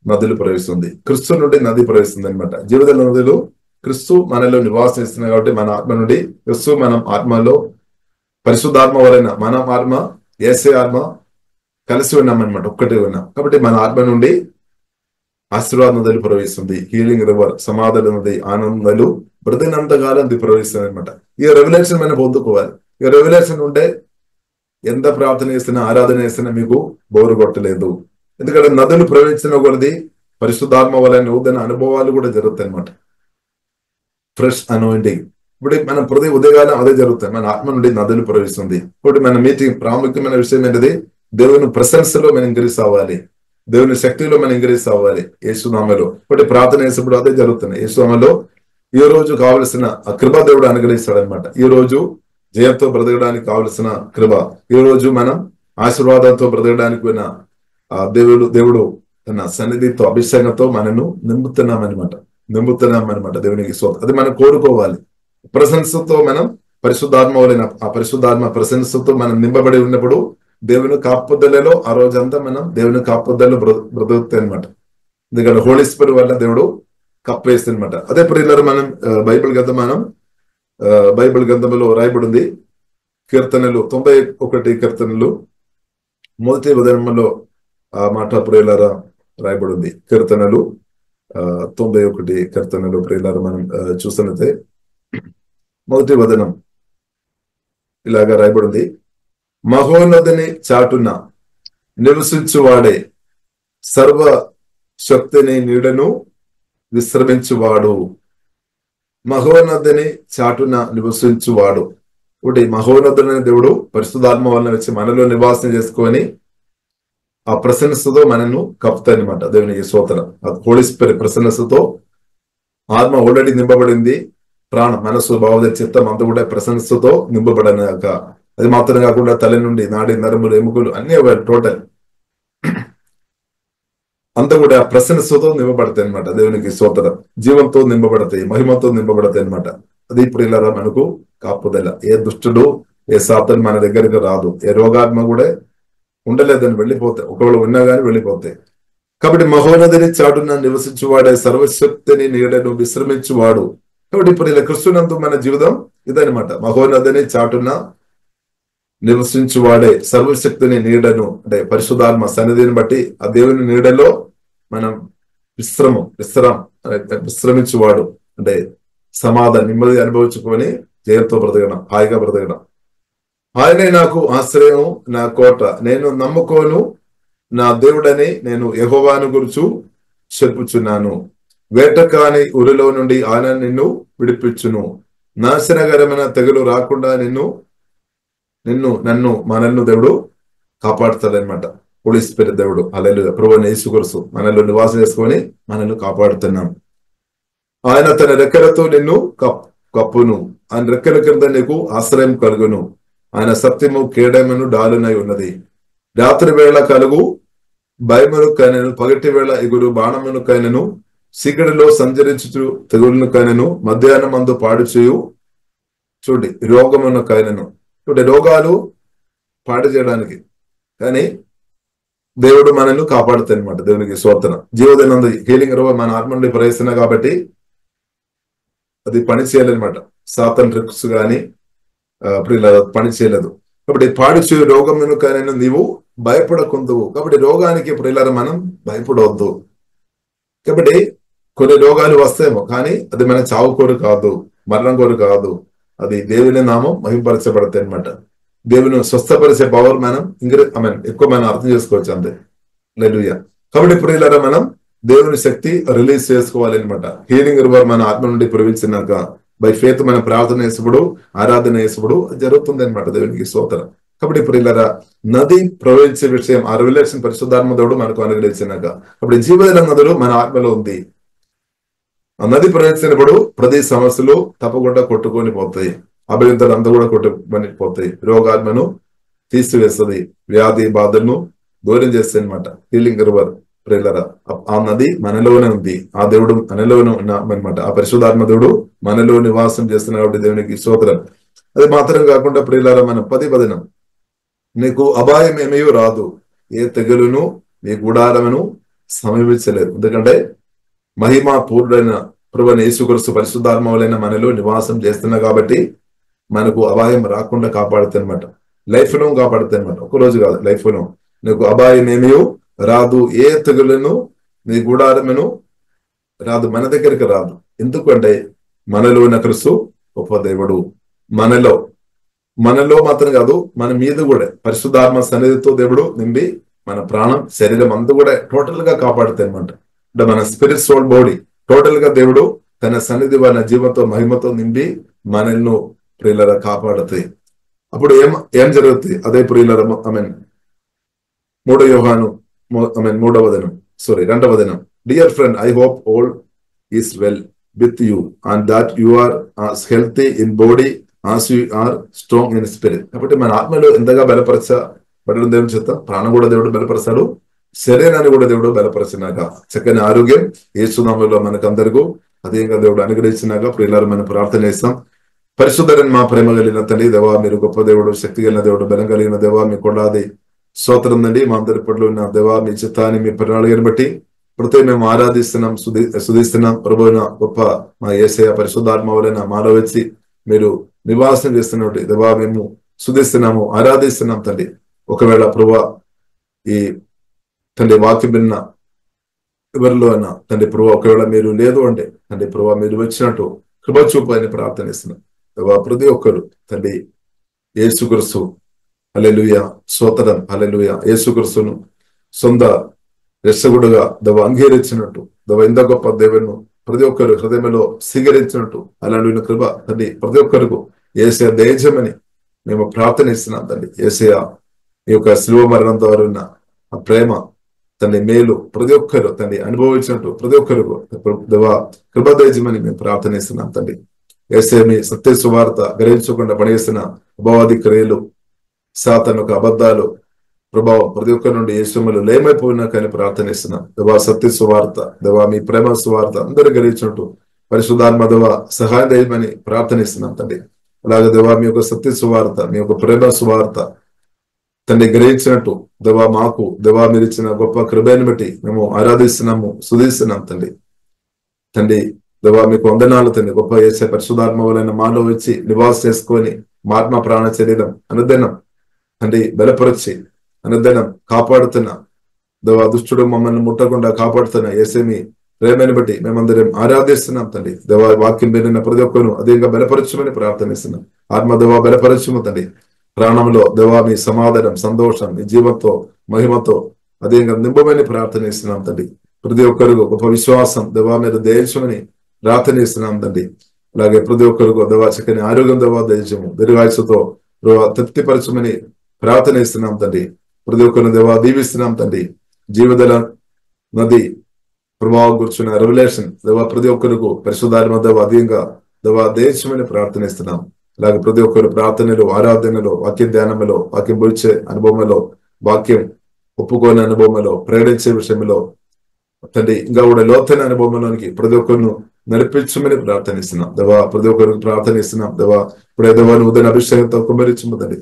నదులు ప్రవహిస్తుంది. క్రీస్తు నుండి నది ప్రవహిస్తుంది అనమాట. జీవిత నదులు క్రీస్తు మనలో నివాసం చేస్తున్నాయి. కాబట్టి మన ఆత్మ నుండి క్రీస్తు, మనం ఆత్మలో పరిశుద్ధాత్మ వలన మన ఆత్మ యేసే ఆత్మ కలిసి ఉన్నామన్నమాట, ఒక్కటే ఉన్నాం. కాబట్టి మన ఆత్మ నుండి ఆశీర్వాద నదులు ప్రవహిస్తుంది. హీలింగ్ రివర్, సమాధాన నది, ఆనందాలు బ్రతినంతకాలం అది ప్రవహిస్తుంది అనమాట. ఈ రెవల్యూషన్ మనం పొందుకోవాలి. ఈ రెవల్యూషన్ ఉంటే ఎంత ప్రార్థన చేస్తున్నా, ఆరాధన చేస్తున్నా మీకు బోరు కొట్టలేదు. ఎందుకంటే నదులు ప్రవహించిన కొలది పరిశుద్ధాత్మ వలన నూతన అనుభవాలు కూడా జరుగుతాయి అనమాట. Fresh anointing. ఇప్పుడు మనం ప్రతి ఉదయకాలం అదే జరుగుతాయి. మన ఆత్మ నుండి నదులు ప్రవహిస్తుంది. ఇప్పుడు మన మీటింగ్ ప్రాముఖ్యమైన విషయం ఏంటిది? దేవుని ప్రెసెన్స్ లో మనం ఇంక్రీస్ అవ్వాలి, దేవుని శక్తిలో మనం ఇంక్రీస్ అవ్వాలి. యేసునామములో ఇప్పుడు ప్రార్థన చేసినప్పుడు అదే జరుగుతుంది. యేసునామములో ఈ రోజు కావలసిన ఆ కృప దేవుడు అనుగ్రహిస్తాడు అనమాట. ఈ రోజు జయంతో బ్రతకడానికి కావలసిన కృప. ఈ రోజు మనం ఆశీర్వాదంతో బ్రతకడానికి పోయిన దేవుడు తన సన్నిధితో అభిషేకంతో మనను నింపుతున్నామన్నమాట. దేవునికి స్తోత్రం. అది మనం కోరుకోవాలి. ప్రశంసతో మనం పరిశుద్ధాత్మ వలన ఆ పరిశుద్ధాత్మ ప్రశంసతో మనం నింపబడి ఉన్నప్పుడు దేవుని కాపుదలలో ఆ రోజంతా మనం దేవుని కాపుదలలో బ్రతుకుతాయి అనమాట. ఎందుకంటే హోలీ స్పిరిట్ వల్ల దేవుడు కప్పేస్తుంది అనమాట. అదే ప్రియులారా, మనం బైబిల్ గ్రంథంలో రాయబడింది. కీర్తనలు 91 కీర్తనలు మొదటి వచనంలో ఆ మాట ప్రియులారా రాయబడింది. కీర్తనలు 91 కీర్తనలు ప్రియులారా మనం చూస్తున్నట్టే మొదటి వచనం ఇలాగా రాయబడింది. మహోన్నతిని చాటున నివసించువాడే సర్వ శక్తిని నీడను విశ్రమించువాడు. మహోన్నతిని చాటున నివసించువాడు. ఒకటి మహోన్నతుడైన దేవుడు పరిశుద్ధాత్మ వలన వచ్చి మనలో నివాసం చేసుకొని ఆ ప్రసన్నతతో మనను కప్పుతాయి అనమాట. దేవునికి స్తోత్రం. హోలీ స్పిరిట్ ప్రసన్నతతో ఆత్మ ఆల్రెడీ నింపబడింది. ప్రాణం, మనసు, భావద, చిత్తం అంతా కూడా ప్రసన్నతతో నింపబడనాక, అది మాత్రం కాకుండా తల నుండి నాడి నరములు ఎముకలు అన్ని టోటల్ అంతా కూడా ప్రసన్నతతో నింపబడతాయి అనమాట. దేవునికి స్తోత్రం. జీవంతో నింపబడతాయి, మహిమతో నింపబడతాయి అనమాట. అది ఇప్పుడు ఇలా మనకు కాపుదల. ఏ దుష్టుడు, ఏ సాతాను మన దగ్గరికి రాదు. ఏ రోగాత్మ కూడా ఉండలేదని వెళ్ళిపోతాయి. ఒకవేళ ఉన్నా కానీ వెళ్ళిపోతాయి. కాబట్టి మహోన్నతిని చాటున నివసించువాడే సర్వశక్తిని నీడను విశ్రమించువాడు. కాబట్టి ఇప్పుడు ఇలా క్రిస్తునందు మన జీవితం ఇదనమాట. మహోన్నతిని చాటున నివసించువాడే సర్వశక్తిని నీడను, అంటే పరిశుద్ధాత్మ సన్నిధిని బట్టి ఆ దేవుని నీడలో మనం విశ్రమించువాడు, అంటే సమాధానం, నెమ్మది అనుభవించుకొని జయంతో బ్రతకడం, హాయిగా బ్రతకడం. ఆయనే నాకు ఆశ్రయం, నా కోట, నేను నమ్ముకోను నా దేవుడని నేను యెహోవాను గురించి చెప్పుచున్నాను. వేటకాని ఉరిలో నుండి ఆయన నిన్ను విడిపించును. నాశనకరమైన తెగులు రాకుండా మనల్ని దేవుడు కాపాడుతాడనమాట. హోలీ స్పిరిట్ దేవుడు హల్లెలూయా. ప్రభువైన యేసుక్రీస్తు మనలో నివాసం చేసుకొని మనల్ని కాపాడుతున్నాం. ఆయన తన రెక్కలతో నిన్ను కప్పును. ఆయన రెక్కల కింద నీకు ఆశ్రయం కలుగును. ఆయన సత్యము కేడమును డాలునై ఉన్నది. రాత్రి వేళ కలుగు భయమును కైనను, పగటి వేళ ఎగురు బాణమును కైనను, సిగడిలో సంచరించు తెగులను కైనను, మధ్యాహ్నం అందు పాడు చేయు రోగమును కైనను. రోగాలు పాడు చేయడానికి కానీ దేవుడు మనల్ని కాపాడుతాయి అనమాట. దేవునికి స్తోత్రం. జీవోదయనందు హీలింగ్ రోగం మన ఆత్మ నుండి ప్రవేశిస్తున్నా కాబట్టి అది పని చేయాలన్నమాట. సాతాను ట్రిక్స్ కానీ పని చేయలేదు. కాబట్టి పాడు చేయు రోగమును కైనను నీవు భయపడకుందువు. కాబట్టి రోగానికి ప్రియులారా మనం భయపడవద్దు. కాబట్టి కొన్ని రోగాలు వస్తాయేమో, కానీ అది మన చావు కోరు కాదు, మరణం కోరు కాదు. అది దేవుని నామం మహింపరచబడతాయి అనమాట. దేవుని స్వస్థపరిచే పవర్ మనం ఎక్కువ మనం అర్థం చేసుకోవచ్చు అంతే. హల్లెలూయా. కాబట్టి ప్రియులారా మనం దేవుని శక్తి రిలీజ్ చేసుకోవాలి అనమాట. హీలింగ్ రివర్ మన ఆత్మ నుండి ప్రవహించినాక బై ఫేత్ మన ప్రార్థన చేసినప్పుడు, ఆరాధన చేసినప్పుడు జరుగుతుంది అనమాట. దేవునికి స్తోత్రం. కాబట్టి ప్రియులారా నది ప్రవహించే విషయం ఆ రివల్యూషన్ పరిశుద్ధాత్మ దేవుడు మనకు అనుగ్రహించినాక, అప్పుడు జీవజల నదులు మన ఆత్మలో ఉంది. ఆ నది ప్రవహించినప్పుడు ప్రతి సమస్యలు తప్పకుండా కొట్టుకొని పోతాయి. అభ్యంతరాలు అంతా కూడా కొట్టుకొని పోతాయి. రోగాత్మను తీసివేస్తుంది, వ్యాధి బాధలను దూరం చేస్తాయి అనమాట. హీలింగ్ రివర్ ప్రియులారా ఆ నది మనలోనే ఉంది. ఆ దేవుడు మనలోనే ఉన్నామన్నమాట. ఆ పరిశుద్ధాత్మ దేవుడు మనలో నివాసం చేస్తున్న కాబట్టి దేవునికి స్తోత్రం. అది మాత్రం కాకుండా ప్రియులారా మనం 10 వచనం, నీకు అపాయం ఏమీ రాదు, ఏ తెగులును నీ గుడారమును సమీపించలేదు. ఎందుకంటే మహిమ పూర్ణైన ప్రభువైన యేసుక్రీస్తు పరిశుద్ధాత్మ వలన మనలో నివాసం చేస్తున్నా కాబట్టి మనకు అపాయం రాకుండా కాపాడుతాయి అనమాట. లైఫ్ లో కాపాడుతాయి అనమాట. ఒక్కరోజు కాదు, లైఫ్ లో నీకు అపాయం ఏమీ రాదు, ఏ తెగులను నీ గుడారమును రాదు, మన దగ్గరికి రాదు. ఎందుకంటే మనలో ఉన్న క్రీస్తు గొప్ప దేవుడు. మనలో మాత్రం కాదు, మన మీద కూడా పరిశుద్ధాత్మ సన్నిధితో దేవుడు నిండి మన ప్రాణం, శరీరం అంతా కూడా టోటల్ గా కాపాడుతాయి అనమాట. అంటే మన స్పిరిట్, సోల్, బాడీ టోటల్ గా దేవుడు తన సన్నిధి మన జీవంతో మహిమతో నిండి మనల్ని ప్రియులరా కాపాడుతాయి. అప్పుడు ఏం జరుగుతుంది? అదే ప్రియులరా 2వ యోహాను 2వ వచనం, dear friend, I hope all is well with you and that you are as healthy in body as we are strong in spirit. కాబట్టి మన ఆత్మలో ఎంతగా బలపరచబడడం దేవుని చేత, ప్రాణం కూడా దేవుడు బలపరచాడు, శరీరాన్ని కూడా దేవుడు బలపరిచినాక, చక్కని ఆరోగ్యం యేసు నామములో మనకందరికీ అదేవిధంగా దేవుడు అనుగ్రహించినాక ప్రియులారా మనం ప్రార్థన చేస్తాం. పరిశుద్ధుడైన మా ప్రేమ కలిగిన తండ్రి దేవా, మీరు గొప్ప దేవుడు, శక్తి కలిగిన దేవుడు, బలం కలిగిన దేవా, మీ కొడాది స్తోత్రం నండి. మా అందరి పట్ల ఉన్న దేవా, మీ చిత్తాన్ని, మీ ప్రణాళికను బట్టి ప్రతి మేము ఆరాధిస్తున్నాం, సుధిస్తున్నాం. ప్రభువైన గొప్ప మా యేసయ్య పరిశుద్ధాత్మ వలన మాలో వచ్చి మీరు నివాసం చేస్తున్నట్టు దేవా మేము సుధిస్తున్నాము, ఆరాధిస్తున్నాం తండ్రి. ఒకవేళ ప్రభువా ఈ తండ్రి వాక్యం విన్న ఎవరిలో అయినా తండ్రి ప్రభువా ఒకవేళ మీరు లేదు అంటే తండ్రి ప్రభువా మీరు వచ్చినట్టు కృప చూపు అని ప్రార్థనిస్తున్నాం దేవా. ప్రతి ఒక్కరు తండ్రి యేసుక్రీస్తు హల్లెలూయా స్తోత్రం హల్లెలూయా యేసుక్రీస్తును సొంత రక్షకుడుగా దేవ అంగీకరించినట్టు దేవ ఇంత గొప్ప దేవును ప్రతి ఒక్కరు హృదయంలో స్వీకరించినట్టు అలాంటి కృప తండ్రి ప్రతి ఒక్కరికి యేసయ్య దయచేయమని మేము ప్రార్థనిస్తున్నాం తండ్రి. యేసయ్య ఈ యొక్క శిలువ మరణం ద్వారా ఉన్న ఆ ప్రేమ తండ్రి మేలు ప్రతి ఒక్కరు తండ్రి అనుభవించినట్టు ప్రతి ఒక్కరికి దేవ కృప దయచేయమని మేము ప్రార్థనిస్తున్నాం తండ్రి. యేసయ్య మీ సత్య సువార్త గ్రహించకుండా పనిచేస్తున్న అపవాది క్రియలు, సాతాను యొక్క అబద్ధాలు ప్రభావం ప్రతి ఒక్కరి నుండి యేసుమలు లేమైపోయినా కానీ ప్రార్థనిస్తున్నాం దేవా. సత్య సువార్త దేవా, మీ ప్రేమ సువార్త అందరూ గ్రహించినట్టు పరిశుద్ధాత్మ దేవా సహాయం చేయమని ప్రార్థనిస్తున్నాం తండ్రి. అలాగే దేవా మీ యొక్క సత్య సువార్త, మీ యొక్క ప్రేమ సువార్త తండ్రి గ్రహించినట్టు దేవా మాకు దేవా మీరు ఇచ్చిన గొప్ప కృపను బట్టి మేము ఆరాధిస్తున్నాము, సుధిస్తున్నాం తండ్రి. తండ్రి దేవా మీకు వందనాలు తండ్రి. గొప్ప యేసయ్య పరిశుద్ధాత్మ వలన మాలో వచ్చి నివాసం చేసుకొని మా ఆత్మ ప్రాణ శరీరం అనుదినం తండ్రి బలపరిచి అనుదినం కాపాడుతున్న దేవా, దుష్టుడు మమ్మల్ని ముట్టకుండా కాపాడుతున్న యేసయ్య మీ ప్రేమను బట్టి మేమందరం ఆరాధిస్తున్నాం తండ్రి. దేవా వాక్యం విన్న ప్రతి ఒక్కరు అదేవిధంగా బలపరచమని ప్రార్థనిస్తున్నాం. ఆత్మ దేవా బలపరచము తండ్రి. ప్రాణంలో దేవా మీ సమాధానం, సంతోషం, మీ జీవంతో మహిమతో అదేవిధంగా నింపమని ప్రార్థనిస్తున్నాం తండ్రి. ప్రతి ఒక్కరికి గొప్ప విశ్వాసం దేవా మీరు దయచమని ప్రార్థనిస్తున్నాం తండ్రి. అలాగే ప్రతి ఒక్కరికి దేవా చక్కని ఆరోగ్యం దేవా దయచము, దీర్ఘాయుస్సుతో తృప్తిపరచమని ప్రార్థనిస్తున్నాం తండ్రి. ప్రతి ఒక్కరిని దేవా దీవిస్తున్నాం తండ్రి. జీవదల నది ప్రభావం కూర్చున్న రెవల్యూషన్ దేవా ప్రతి ఒక్కరికి పరిశుద్ధాత్మ దేవా అధికంగా దేవా దయచమని ప్రార్థనిస్తున్నాం. అలాగే ప్రతి ఒక్కరు ప్రార్థనలు, ఆరాధనలో, వాక్య ధ్యానంలో, వాక్యం పొడిచే అనుభవంలో, వాక్యం ఒప్పుకోని అనుభవంలో, ప్రకటించే విషయంలో తండ్రి ఇంకా కూడా లోతైన అనుభవంలోనికి ప్రతి ఒక్కరిను నడిపించమని ప్రార్థనిస్తున్నాం దేవా. ప్రతి ఒక్కరికి ప్రార్థనిస్తున్నాం దేవా. ఇప్పుడు దేవా ఉదయం అభిషేకంతో కుమరించము తండ్రి.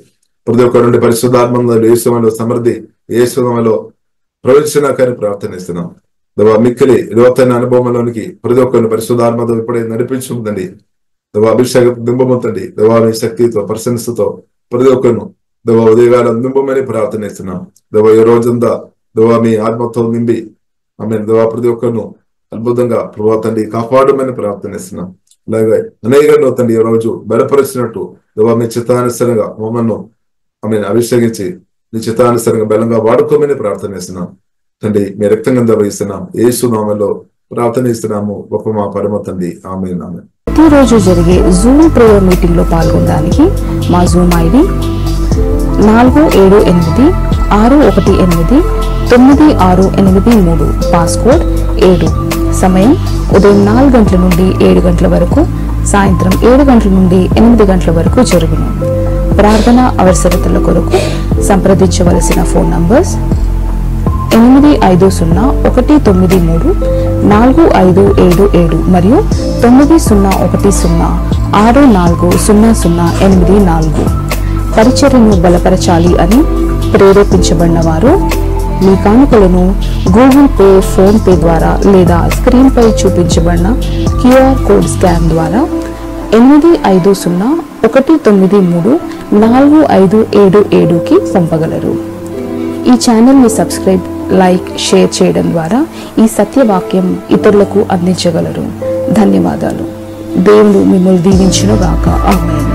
ప్రతి ఒక్కరి నుండి పరిశుద్ధాత్మలో, యేసులో సమృద్ధి, యేసులో ప్రవేశించినా కానీ ప్రార్థనిస్తున్నాం దేవా. మిక్కిలి లోతైన అనుభవంలోనికి ప్రతి ఒక్కరిని పరిశుద్ధాత్మతో ఇప్పుడే నడిపించుకుందండి దేవా. అభిషేకం దింపముతండి దేవా. మీ శక్తితో ప్రశంసతో ప్రతి ఒక్కరిను దేవా ఉదయకాలం దింపమని ప్రార్థనిస్తున్నాం దేవా. ఈ రోజంతా దేవా మీ ఆత్మతో నింపి ఆమె దేవా ప్రతి ఒక్కరిను అద్భుతంగా ప్రభావ తండ్రి కాపాడమని ప్రార్థనిస్తున్నాం. అలాగే అనేకంలో తండ్రి ఈ రోజు బలపరిచినట్టు దేవా మీ చిత్తానుసరంగా మమ్మల్ని ఆమె అభిషేకించి నీ చిత్తానుసరంగా బలంగా వాడుకోమని ప్రార్థనిస్తున్నాం తండ్రి. మీ రక్తంగా వహిస్తున్నాం యేసు నామములో ప్రార్థనిస్తున్నాము గొప్ప మా పరమ తండ్రి. ఆమేన్ ఆమేన్. ప్రతిరోజు జరిగే జూమ్ ప్రేయర్ మీటింగ్ లో పాల్గొనడానికి మా జూమ్ ఐడి 4786189683, పాస్కోడ్ 7. సమయం ఉదయం 4 గంటల నుండి 7 గంటల వరకు, సాయంత్రం 7 గంటల నుండి 8 గంటల వరకు జరుగును. ప్రార్థన అవసరతల కొరకు సంప్రదించవలసిన ఫోన్ నంబర్స్ 8501934577 మరియు 9010640084. పరిచర్యను బలపరచాలి అని ప్రేరేపించబడిన వారు మీ కానుకలను గూగుల్ పే, ఫోన్ పే ద్వారా లేదా స్క్రీన్ పై చూపించబడిన QR కోడ్ స్కాన్ ద్వారా 8501934577కి పంపగలరు. ఈ ఛానల్ని సబ్స్క్రైబ్, లైక్, షేర్ చేయడం ద్వారా ఈ సత్యవాక్యం ఇతరులకు అందించగలరు. ధన్యవాదాలు. దేవుడు మిమ్మల్ని దీవించును గాక. ఆమేన్.